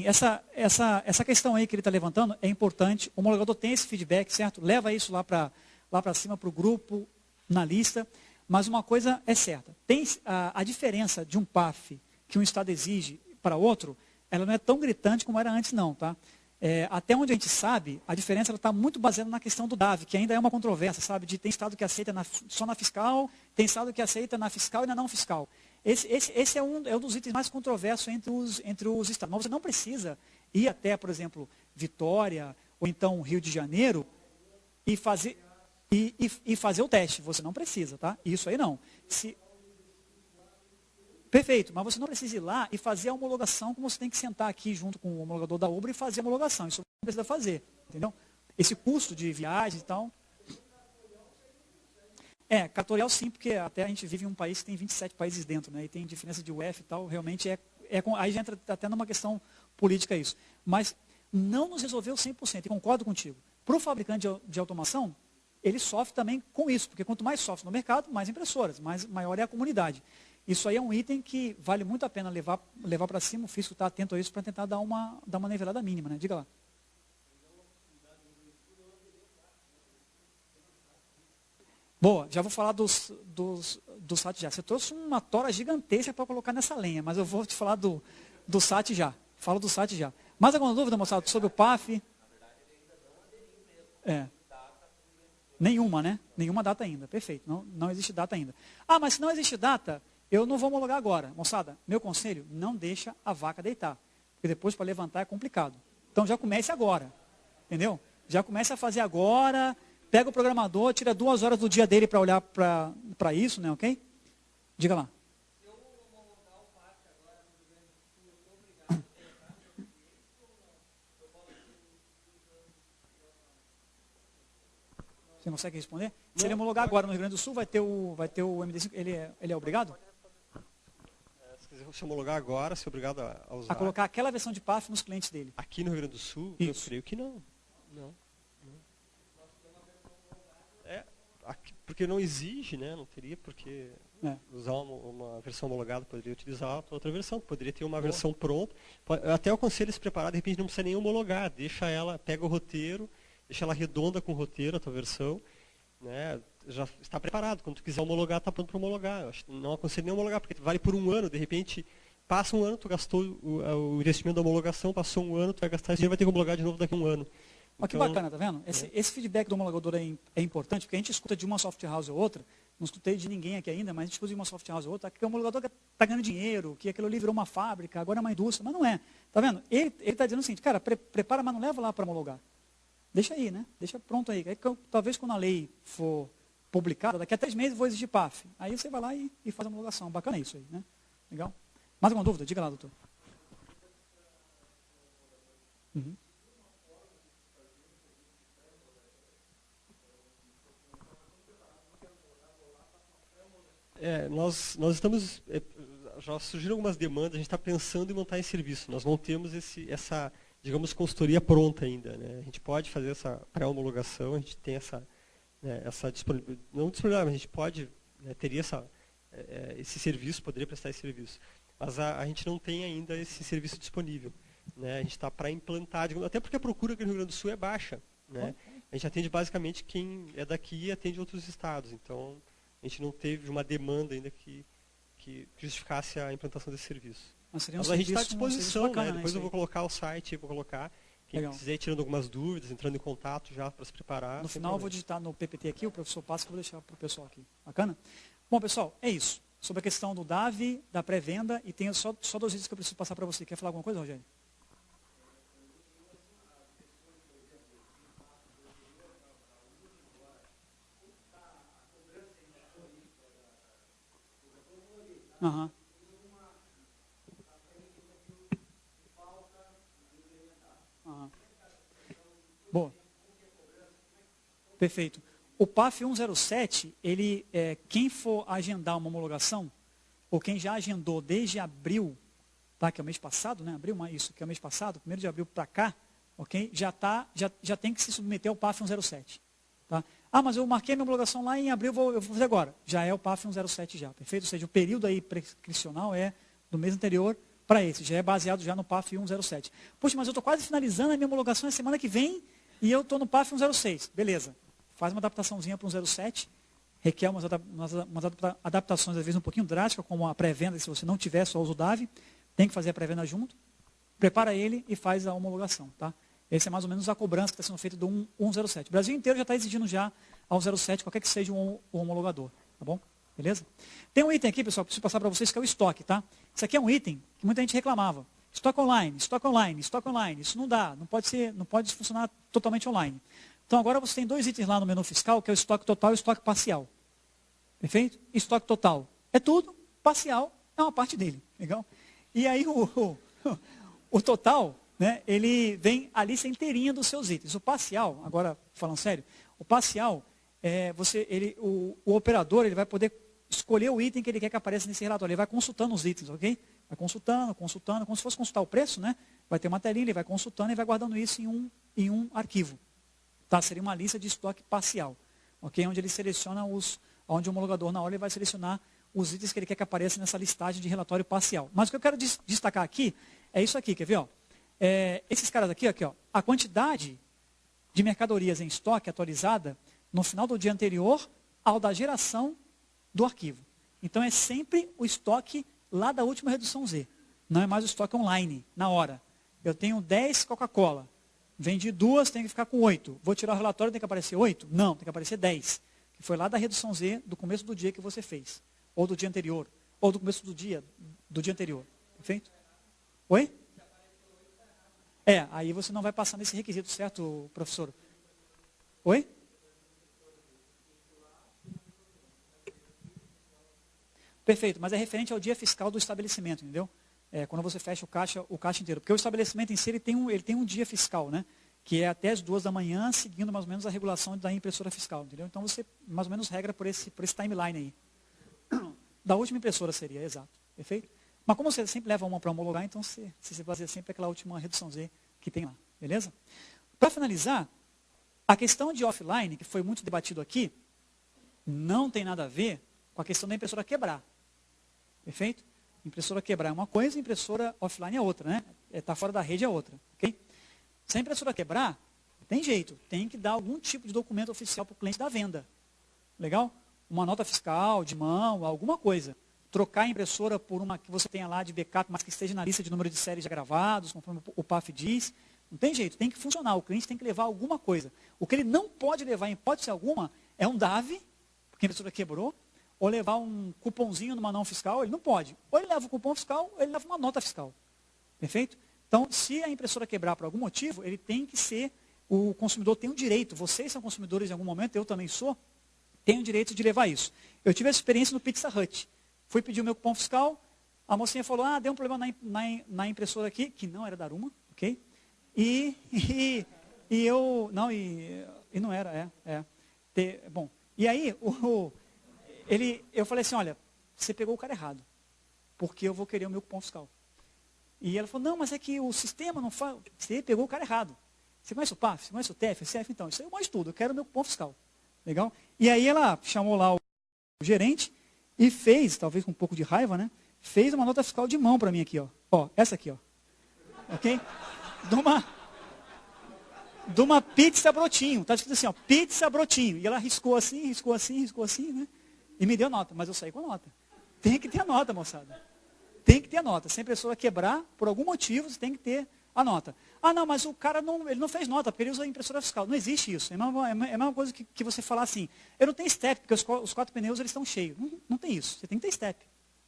A: essa questão aí que ele está levantando é importante, o homologador tem esse feedback, certo? Leva isso lá para cima, para o grupo, na lista, mas uma coisa é certa, tem a diferença de um PAF que um Estado exige para outro, ela não é tão gritante como era antes não, tá? Até onde a gente sabe, a diferença está muito baseada na questão do DAV, que ainda é uma controvérsia, sabe? Tem Estado que aceita só na fiscal, tem Estado que aceita na fiscal e na não fiscal. Esse é um dos itens mais controversos entre os Estados. Mas você não precisa ir até, por exemplo, Vitória ou então Rio de Janeiro e fazer o teste. Você não precisa, tá? Isso aí não. Perfeito, mas você não precisa ir lá e fazer a homologação como você tem que sentar aqui junto com o homologador da Ubra e fazer a homologação. Isso não precisa fazer, entendeu? Esse custo de viagem e tal. Cartorial sim, porque até a gente vive em um país que tem 27 países dentro, né? E tem diferença de UF e tal, realmente aí já entra até numa questão política isso. Mas não nos resolveu 100%, e concordo contigo. Para o fabricante de automação, ele sofre também com isso, porque quanto mais sofre no mercado, mais impressoras, maior é a comunidade. Isso aí é um item que vale muito a pena levar para cima, o fisco está atento a isso para tentar dar uma nivelada mínima, né? Diga lá. Boa, já vou falar dos SAT já. Você trouxe uma tora gigantesca para colocar nessa lenha, mas eu vou te falar do SAT já. Falo do SAT já. Mais alguma dúvida, moçada, sobre o PAF? Nenhuma, né? Nenhuma data ainda. Perfeito, não existe data ainda. Ah, mas se não existe data, eu não vou homologar agora. Moçada, meu conselho, não deixa a vaca deitar. Porque depois para levantar é complicado. Então já comece agora. Entendeu? Já comece a fazer agora. Pega o programador, tira 2 horas do dia dele para olhar para isso, né? Ok? Diga lá. Você consegue responder? Se ele homologar agora no Rio Grande do Sul, vai ter o MD5, ele é obrigado?
B: Se quiser se homologar agora, ser obrigado a usar.
A: A colocar aquela versão de PAF nos clientes dele.
B: Aqui no Rio Grande do Sul,
A: isso.
B: Eu creio que não. Porque não exige, né? Não teria porque usar uma versão homologada, poderia utilizar outra versão, poderia ter uma versão pronta. Até o conselho se preparar, de repente não precisa nem homologar, deixa ela, pega o roteiro, deixa ela redonda com o roteiro, a tua versão, né? Já está preparado, quando tu quiser homologar, está pronto para homologar. Não aconselho nem homologar, porque vale por 1 ano, de repente passa 1 ano, tu gastou o investimento da homologação, passou 1 ano, tu vai gastar esse dinheiro, vai ter que homologar de novo daqui a 1 ano.
A: Olha que bacana, tá vendo? Esse feedback do homologador é importante, porque a gente escuta de uma software house ou outra, não escutei de ninguém aqui ainda, mas a gente escuta de uma software house ou outra, que o homologador está ganhando dinheiro, que aquilo ali virou uma fábrica, agora é uma indústria, mas não é. Tá vendo? Ele está dizendo o seguinte, cara, prepara, mas não leva lá para homologar. Deixa aí, né? Deixa pronto aí. Talvez quando a lei for publicada, daqui a 3 meses vou exigir PAF. Aí você vai lá e faz a homologação. Bacana isso aí, né? Legal? Mais alguma dúvida? Diga lá, doutor. Uhum.
B: Nós estamos, já surgiram algumas demandas, a gente está pensando em montar em serviço. Nós não temos essa, digamos, consultoria pronta ainda, né? A gente pode fazer essa pré-homologação, a gente tem essa disponibilidade, não disponibilidade, mas a gente pode, teria esse serviço, poderia prestar esse serviço. Mas a gente não tem ainda esse serviço disponível, né? A gente está para implantar, até porque a procura aqui no Rio Grande do Sul é baixa, né? A gente atende basicamente quem é daqui e atende outros estados, então a gente não teve uma demanda ainda que justificasse a implantação desse serviço. Mas a gente está à disposição, bacana, né? Depois eu vou colocar o site, vou colocar. Quem quiser ir tirando algumas dúvidas, entrando em contato já para se preparar.
A: No final eu vou digitar no PPT aqui, o professor passa, que eu vou deixar para o pessoal aqui. Bacana? Bom, pessoal, é isso. Sobre a questão do DAV, da pré-venda, e tem só 2 itens que eu preciso passar para você. Quer falar alguma coisa, Rogério? Aham. Boa. Perfeito. O PAF 107, quem for agendar uma homologação, ou quem já agendou desde abril, tá, que é o mês passado, né? Abril, isso, que é o mês passado, 1º de abril para cá, ok? Já tem que se submeter ao PAF 107. Tá? Ah, mas eu marquei minha homologação lá em abril, eu vou fazer agora. Já é o PAF 107 já, perfeito? Ou seja, o período aí prescricional é do mês anterior para esse, já é baseado já no PAF 107. Poxa, mas eu estou quase finalizando a minha homologação na semana que vem e eu estou no PAF 106. Beleza, faz uma adaptaçãozinha para o 107, requer umas adaptações às vezes um pouquinho drásticas, como a pré-venda, se você não tiver só uso DAV, tem que fazer a pré-venda junto, prepara ele e faz a homologação, tá? Esse é mais ou menos a cobrança que está sendo feita do 107. O Brasil inteiro já está exigindo já ao 07, qualquer que seja o homologador, tá bom? Beleza? Tem um item aqui, pessoal, que preciso passar para vocês, que é o estoque, tá? Isso aqui é um item que muita gente reclamava. Estoque online, estoque online, estoque online. Isso não dá, não pode funcionar totalmente online. Então agora você tem 2 itens lá no menu fiscal, que é o estoque total e o estoque parcial. Perfeito? Estoque total é tudo, parcial é uma parte dele, legal? E aí o total, né, ele vem a lista inteirinha dos seus itens. O parcial, agora falando sério, o parcial, o operador ele vai poder escolher o item que ele quer que apareça nesse relatório. Ele vai consultando os itens, ok? Vai consultando, como se fosse consultar o preço, né? Vai ter uma telinha, ele vai consultando e vai guardando isso em um arquivo. Tá? Seria uma lista de estoque parcial. ok? Onde ele seleciona onde o homologador na hora ele vai selecionar os itens que ele quer que apareçam nessa listagem de relatório parcial. Mas o que eu quero destacar aqui é isso aqui, quer ver? Ó? Esses caras aqui, ó, a quantidade de mercadorias em estoque atualizada no final do dia anterior ao da geração do arquivo. Então é sempre o estoque lá da última redução Z. Não é mais o estoque online, na hora. Eu tenho 10 Coca-Cola. Vendi 2, tem que ficar com 8. Vou tirar o relatório, tem que aparecer 8? Não, tem que aparecer 10. Que foi lá da redução Z do começo do dia que você fez. Ou do dia anterior. Ou do começo do dia anterior. Perfeito? Oi? Aí você não vai passar nesse requisito, certo, professor? Oi? Perfeito, mas é referente ao dia fiscal do estabelecimento, entendeu? Quando você fecha o caixa inteiro. Porque o estabelecimento em si, ele tem um dia fiscal, né? Que é até as 2 da manhã, seguindo mais ou menos a regulação da impressora fiscal, entendeu? Então você mais ou menos regra por esse timeline aí. Da última impressora seria, exato. Perfeito? Mas como você sempre leva uma para homologar, então você baseia sempre aquela última redução Z que tem lá. Beleza? Para finalizar, a questão de offline, que foi muito debatido aqui, não tem nada a ver com a questão da impressora quebrar. Perfeito? Impressora quebrar é uma coisa, impressora offline é outra, né? Está fora da rede é outra. Ok? Se a impressora quebrar, tem jeito. Tem que dar algum tipo de documento oficial para o cliente da venda. Legal? Uma nota fiscal, de mão, alguma coisa. Trocar a impressora por uma que você tenha lá de backup, mas que esteja na lista de número de séries já gravados, conforme o PAF diz. Não tem jeito, tem que funcionar. O cliente tem que levar alguma coisa. O que ele não pode levar, em hipótese alguma, é um DAV, porque a impressora quebrou, ou levar um cupomzinho numa não fiscal, ele não pode. Ou ele leva o cupom fiscal, ou ele leva uma nota fiscal. Perfeito? Então, se a impressora quebrar por algum motivo, ele tem que ser, o consumidor tem o direito, vocês são consumidores em algum momento, eu também sou, tem o direito de levar isso. Eu tive essa experiência no Pizza Hut. Fui pedir o meu cupom fiscal, a mocinha falou, deu um problema na impressora aqui, que não era da Aruma, ok? E não era, bom, e aí, eu falei assim, olha, você pegou o cara errado, porque eu vou querer o meu cupom fiscal. E ela falou, não, mas é que o sistema não faz, você pegou o cara errado. Você conhece o PAF? Você conhece o TEF? CF? Então, isso aí eu mais tudo, eu quero o meu cupom fiscal. Legal? E aí ela chamou lá o gerente e fez, talvez com um pouco de raiva, né? Fez uma nota fiscal de mão para mim aqui, ó. Essa aqui, ó. Ok? De uma pizza brotinho. Tá escrito assim, ó, pizza brotinho. E ela riscou assim, né? E me deu nota, mas eu saí com a nota. Tem que ter a nota, moçada. Tem que ter a nota. Se a impressora quebrar, por algum motivo, você tem que ter a nota. Não, mas o cara ele não fez nota, porque ele usa a impressora fiscal. Não existe isso. É a mesma coisa que você falar assim, eu não tenho step, porque os 4 pneus eles estão cheios. Não tem isso. Você tem que ter step.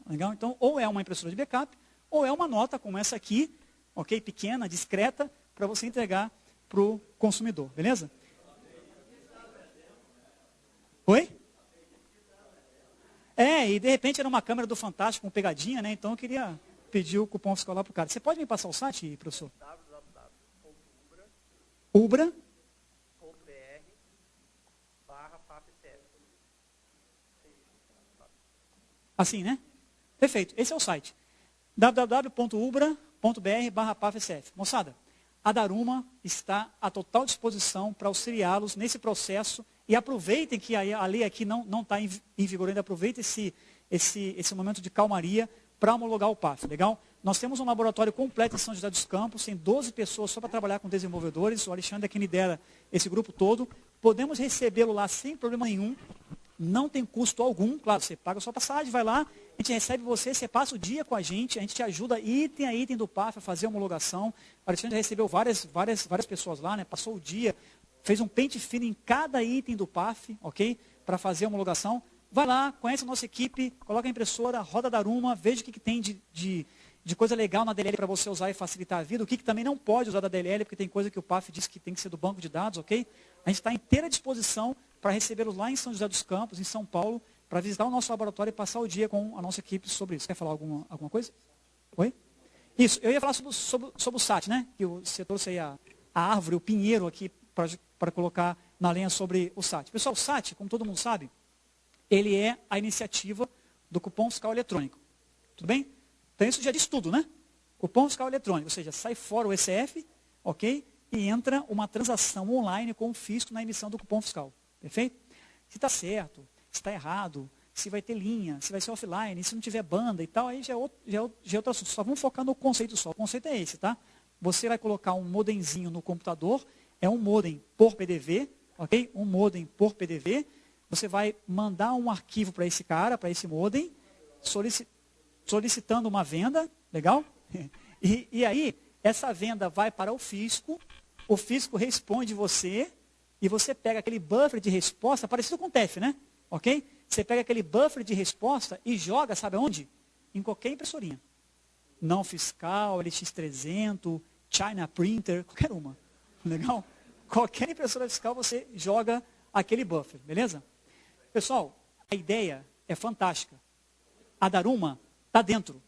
A: Legal? Então, ou é uma impressora de backup, ou é uma nota como essa aqui, ok? Pequena, discreta, para você entregar para o consumidor. Beleza? Oi? E de repente era uma câmera do Fantástico com pegadinha, né? Então eu queria pedir o cupom fiscal lá para o cara. Você pode me passar o site, professor?
C: ubra.br/PAFCF.
A: Assim, né? Perfeito. Esse é o site. www.ubra.br/PAFCF. Moçada, a Daruma está à total disposição para auxiliá-los nesse processo e aproveitem que a lei aqui não está em vigor ainda, aproveitem esse momento de calmaria para homologar o PAF, legal? Nós temos um laboratório completo em São José dos Campos, tem 12 pessoas só para trabalhar com desenvolvedores, o Alexandre é quem lidera esse grupo todo, podemos recebê-lo lá sem problema nenhum, não tem custo algum, claro, você paga a sua passagem, vai lá, a gente recebe você passa o dia com a gente te ajuda item a item do PAF a fazer a homologação, o Alexandre recebeu várias pessoas lá, né? Passou o dia, fez um pente fino em cada item do PAF, ok? Para fazer a homologação. Vai lá, conhece a nossa equipe, coloca a impressora, roda a Daruma, veja o que tem de coisa legal na DLL para você usar e facilitar a vida, o que também não pode usar da DLL, porque tem coisa que o PAF diz que tem que ser do banco de dados, ok? A gente está à inteira disposição para recebê-los lá em São José dos Campos, em São Paulo, para visitar o nosso laboratório e passar o dia com a nossa equipe sobre isso. Quer falar alguma coisa? Oi? Isso, eu ia falar sobre o SAT, né? Que você trouxe aí a árvore, o pinheiro aqui para colocar na lenha sobre o SAT. Pessoal, o SAT, como todo mundo sabe, ele é a iniciativa do cupom fiscal eletrônico. Tudo bem? Então isso já diz tudo, né? Cupom fiscal eletrônico, ou seja, sai fora o ECF, ok? E entra uma transação online com o fisco na emissão do cupom fiscal. Perfeito? Se está certo, se está errado, se vai ter linha, se vai ser offline, se não tiver banda e tal, aí já é outro assunto. Só vamos focar no conceito só. O conceito é esse, tá? Você vai colocar um modemzinho no computador, é um modem por PDV, ok? Um modem por PDV. Você vai mandar um arquivo para esse cara, para esse modem, solicitando uma venda, legal? E aí, essa venda vai para o fisco responde você, e você pega aquele buffer de resposta, parecido com o TEF, né? Ok? Você pega aquele buffer de resposta e joga, sabe onde? Em qualquer impressorinha. Não fiscal, LX300, China Printer, qualquer uma. Legal? Qualquer impressora fiscal você joga aquele buffer, beleza? Pessoal, a ideia é fantástica. A Daruma está dentro.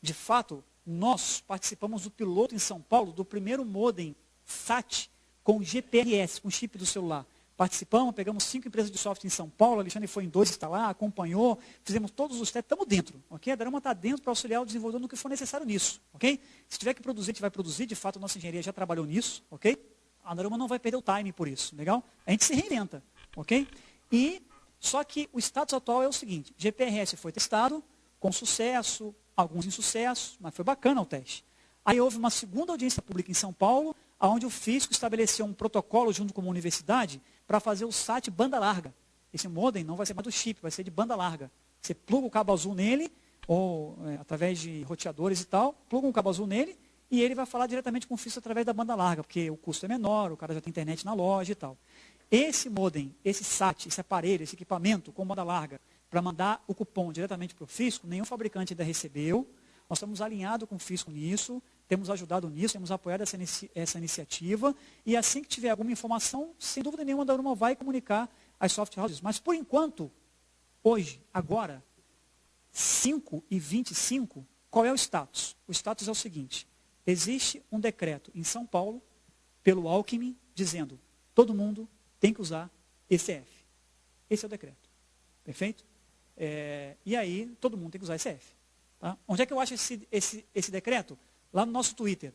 A: De fato, nós participamos do piloto em São Paulo do primeiro modem SAT com GPRS, com chip do celular. Participamos, pegamos 5 empresas de software em São Paulo, o Alexandre foi em 2 instalar, acompanhou, fizemos todos os testes, estamos dentro, ok? A Daruma está dentro para auxiliar o desenvolvedor no que for necessário nisso, ok? Se tiver que produzir, a gente vai produzir, de fato a nossa engenharia já trabalhou nisso, ok? A Daruma não vai perder o time por isso, legal? A gente se reinventa, ok? Só que o status atual é o seguinte, GPRS foi testado, com sucesso, alguns insucessos, mas foi bacana o teste. Aí houve uma segunda audiência pública em São Paulo, onde o fisco estabeleceu um protocolo junto com uma universidade para fazer o SAT banda larga. Esse modem não vai ser mais do chip, vai ser de banda larga. Você pluga o cabo azul nele, ou através de roteadores e tal, pluga um cabo azul nele, e ele vai falar diretamente com o fisco através da banda larga, porque o custo é menor, o cara já tem internet na loja e tal. Esse modem, esse SAT, esse aparelho, esse equipamento com banda larga, para mandar o cupom diretamente para o fisco, nenhum fabricante ainda recebeu. Nós estamos alinhados com o fisco nisso, temos ajudado nisso, temos apoiado essa iniciativa, e assim que tiver alguma informação, sem dúvida nenhuma, a Daruma vai comunicar às soft houses. Mas, por enquanto, hoje, agora, 5h25, qual é o status? O status é o seguinte, existe um decreto em São Paulo, pelo Alckmin, dizendo, todo mundo tem que usar ECF. Esse é o decreto. Perfeito? E aí, todo mundo tem que usar ECF. Tá? Onde é que eu acho esse decreto? Lá no nosso Twitter,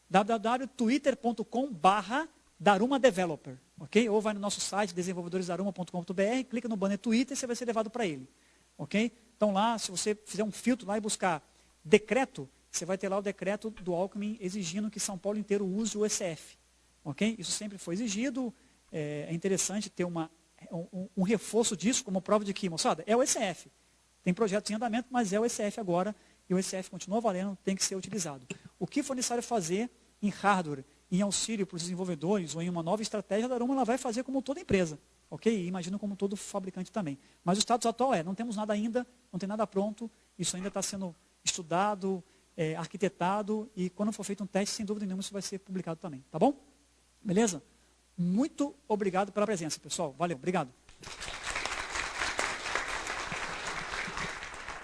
A: www.twitter.com/darumadeveloper, ok? Ou vai no nosso site, desenvolvedoresdaruma.com.br, clica no banner Twitter e você vai ser levado para ele, ok? Então lá, se você fizer um filtro lá e buscar decreto, você vai ter lá o decreto do Alckmin exigindo que São Paulo inteiro use o ECF, ok? Isso sempre foi exigido, é interessante ter um reforço disso como prova de que, moçada, é o ECF. Tem projetos em andamento, mas é o ECF agora, e o ECF continua valendo, tem que ser utilizado. O que for necessário fazer em hardware, em auxílio para os desenvolvedores, ou em uma nova estratégia, a Daruma ela vai fazer como toda empresa, ok? E imagino como todo fabricante também. Mas o status atual não temos nada ainda, não tem nada pronto, isso ainda está sendo estudado, arquitetado, e quando for feito um teste, sem dúvida nenhuma, isso vai ser publicado também, tá bom? Beleza? Muito obrigado pela presença, pessoal. Valeu, obrigado.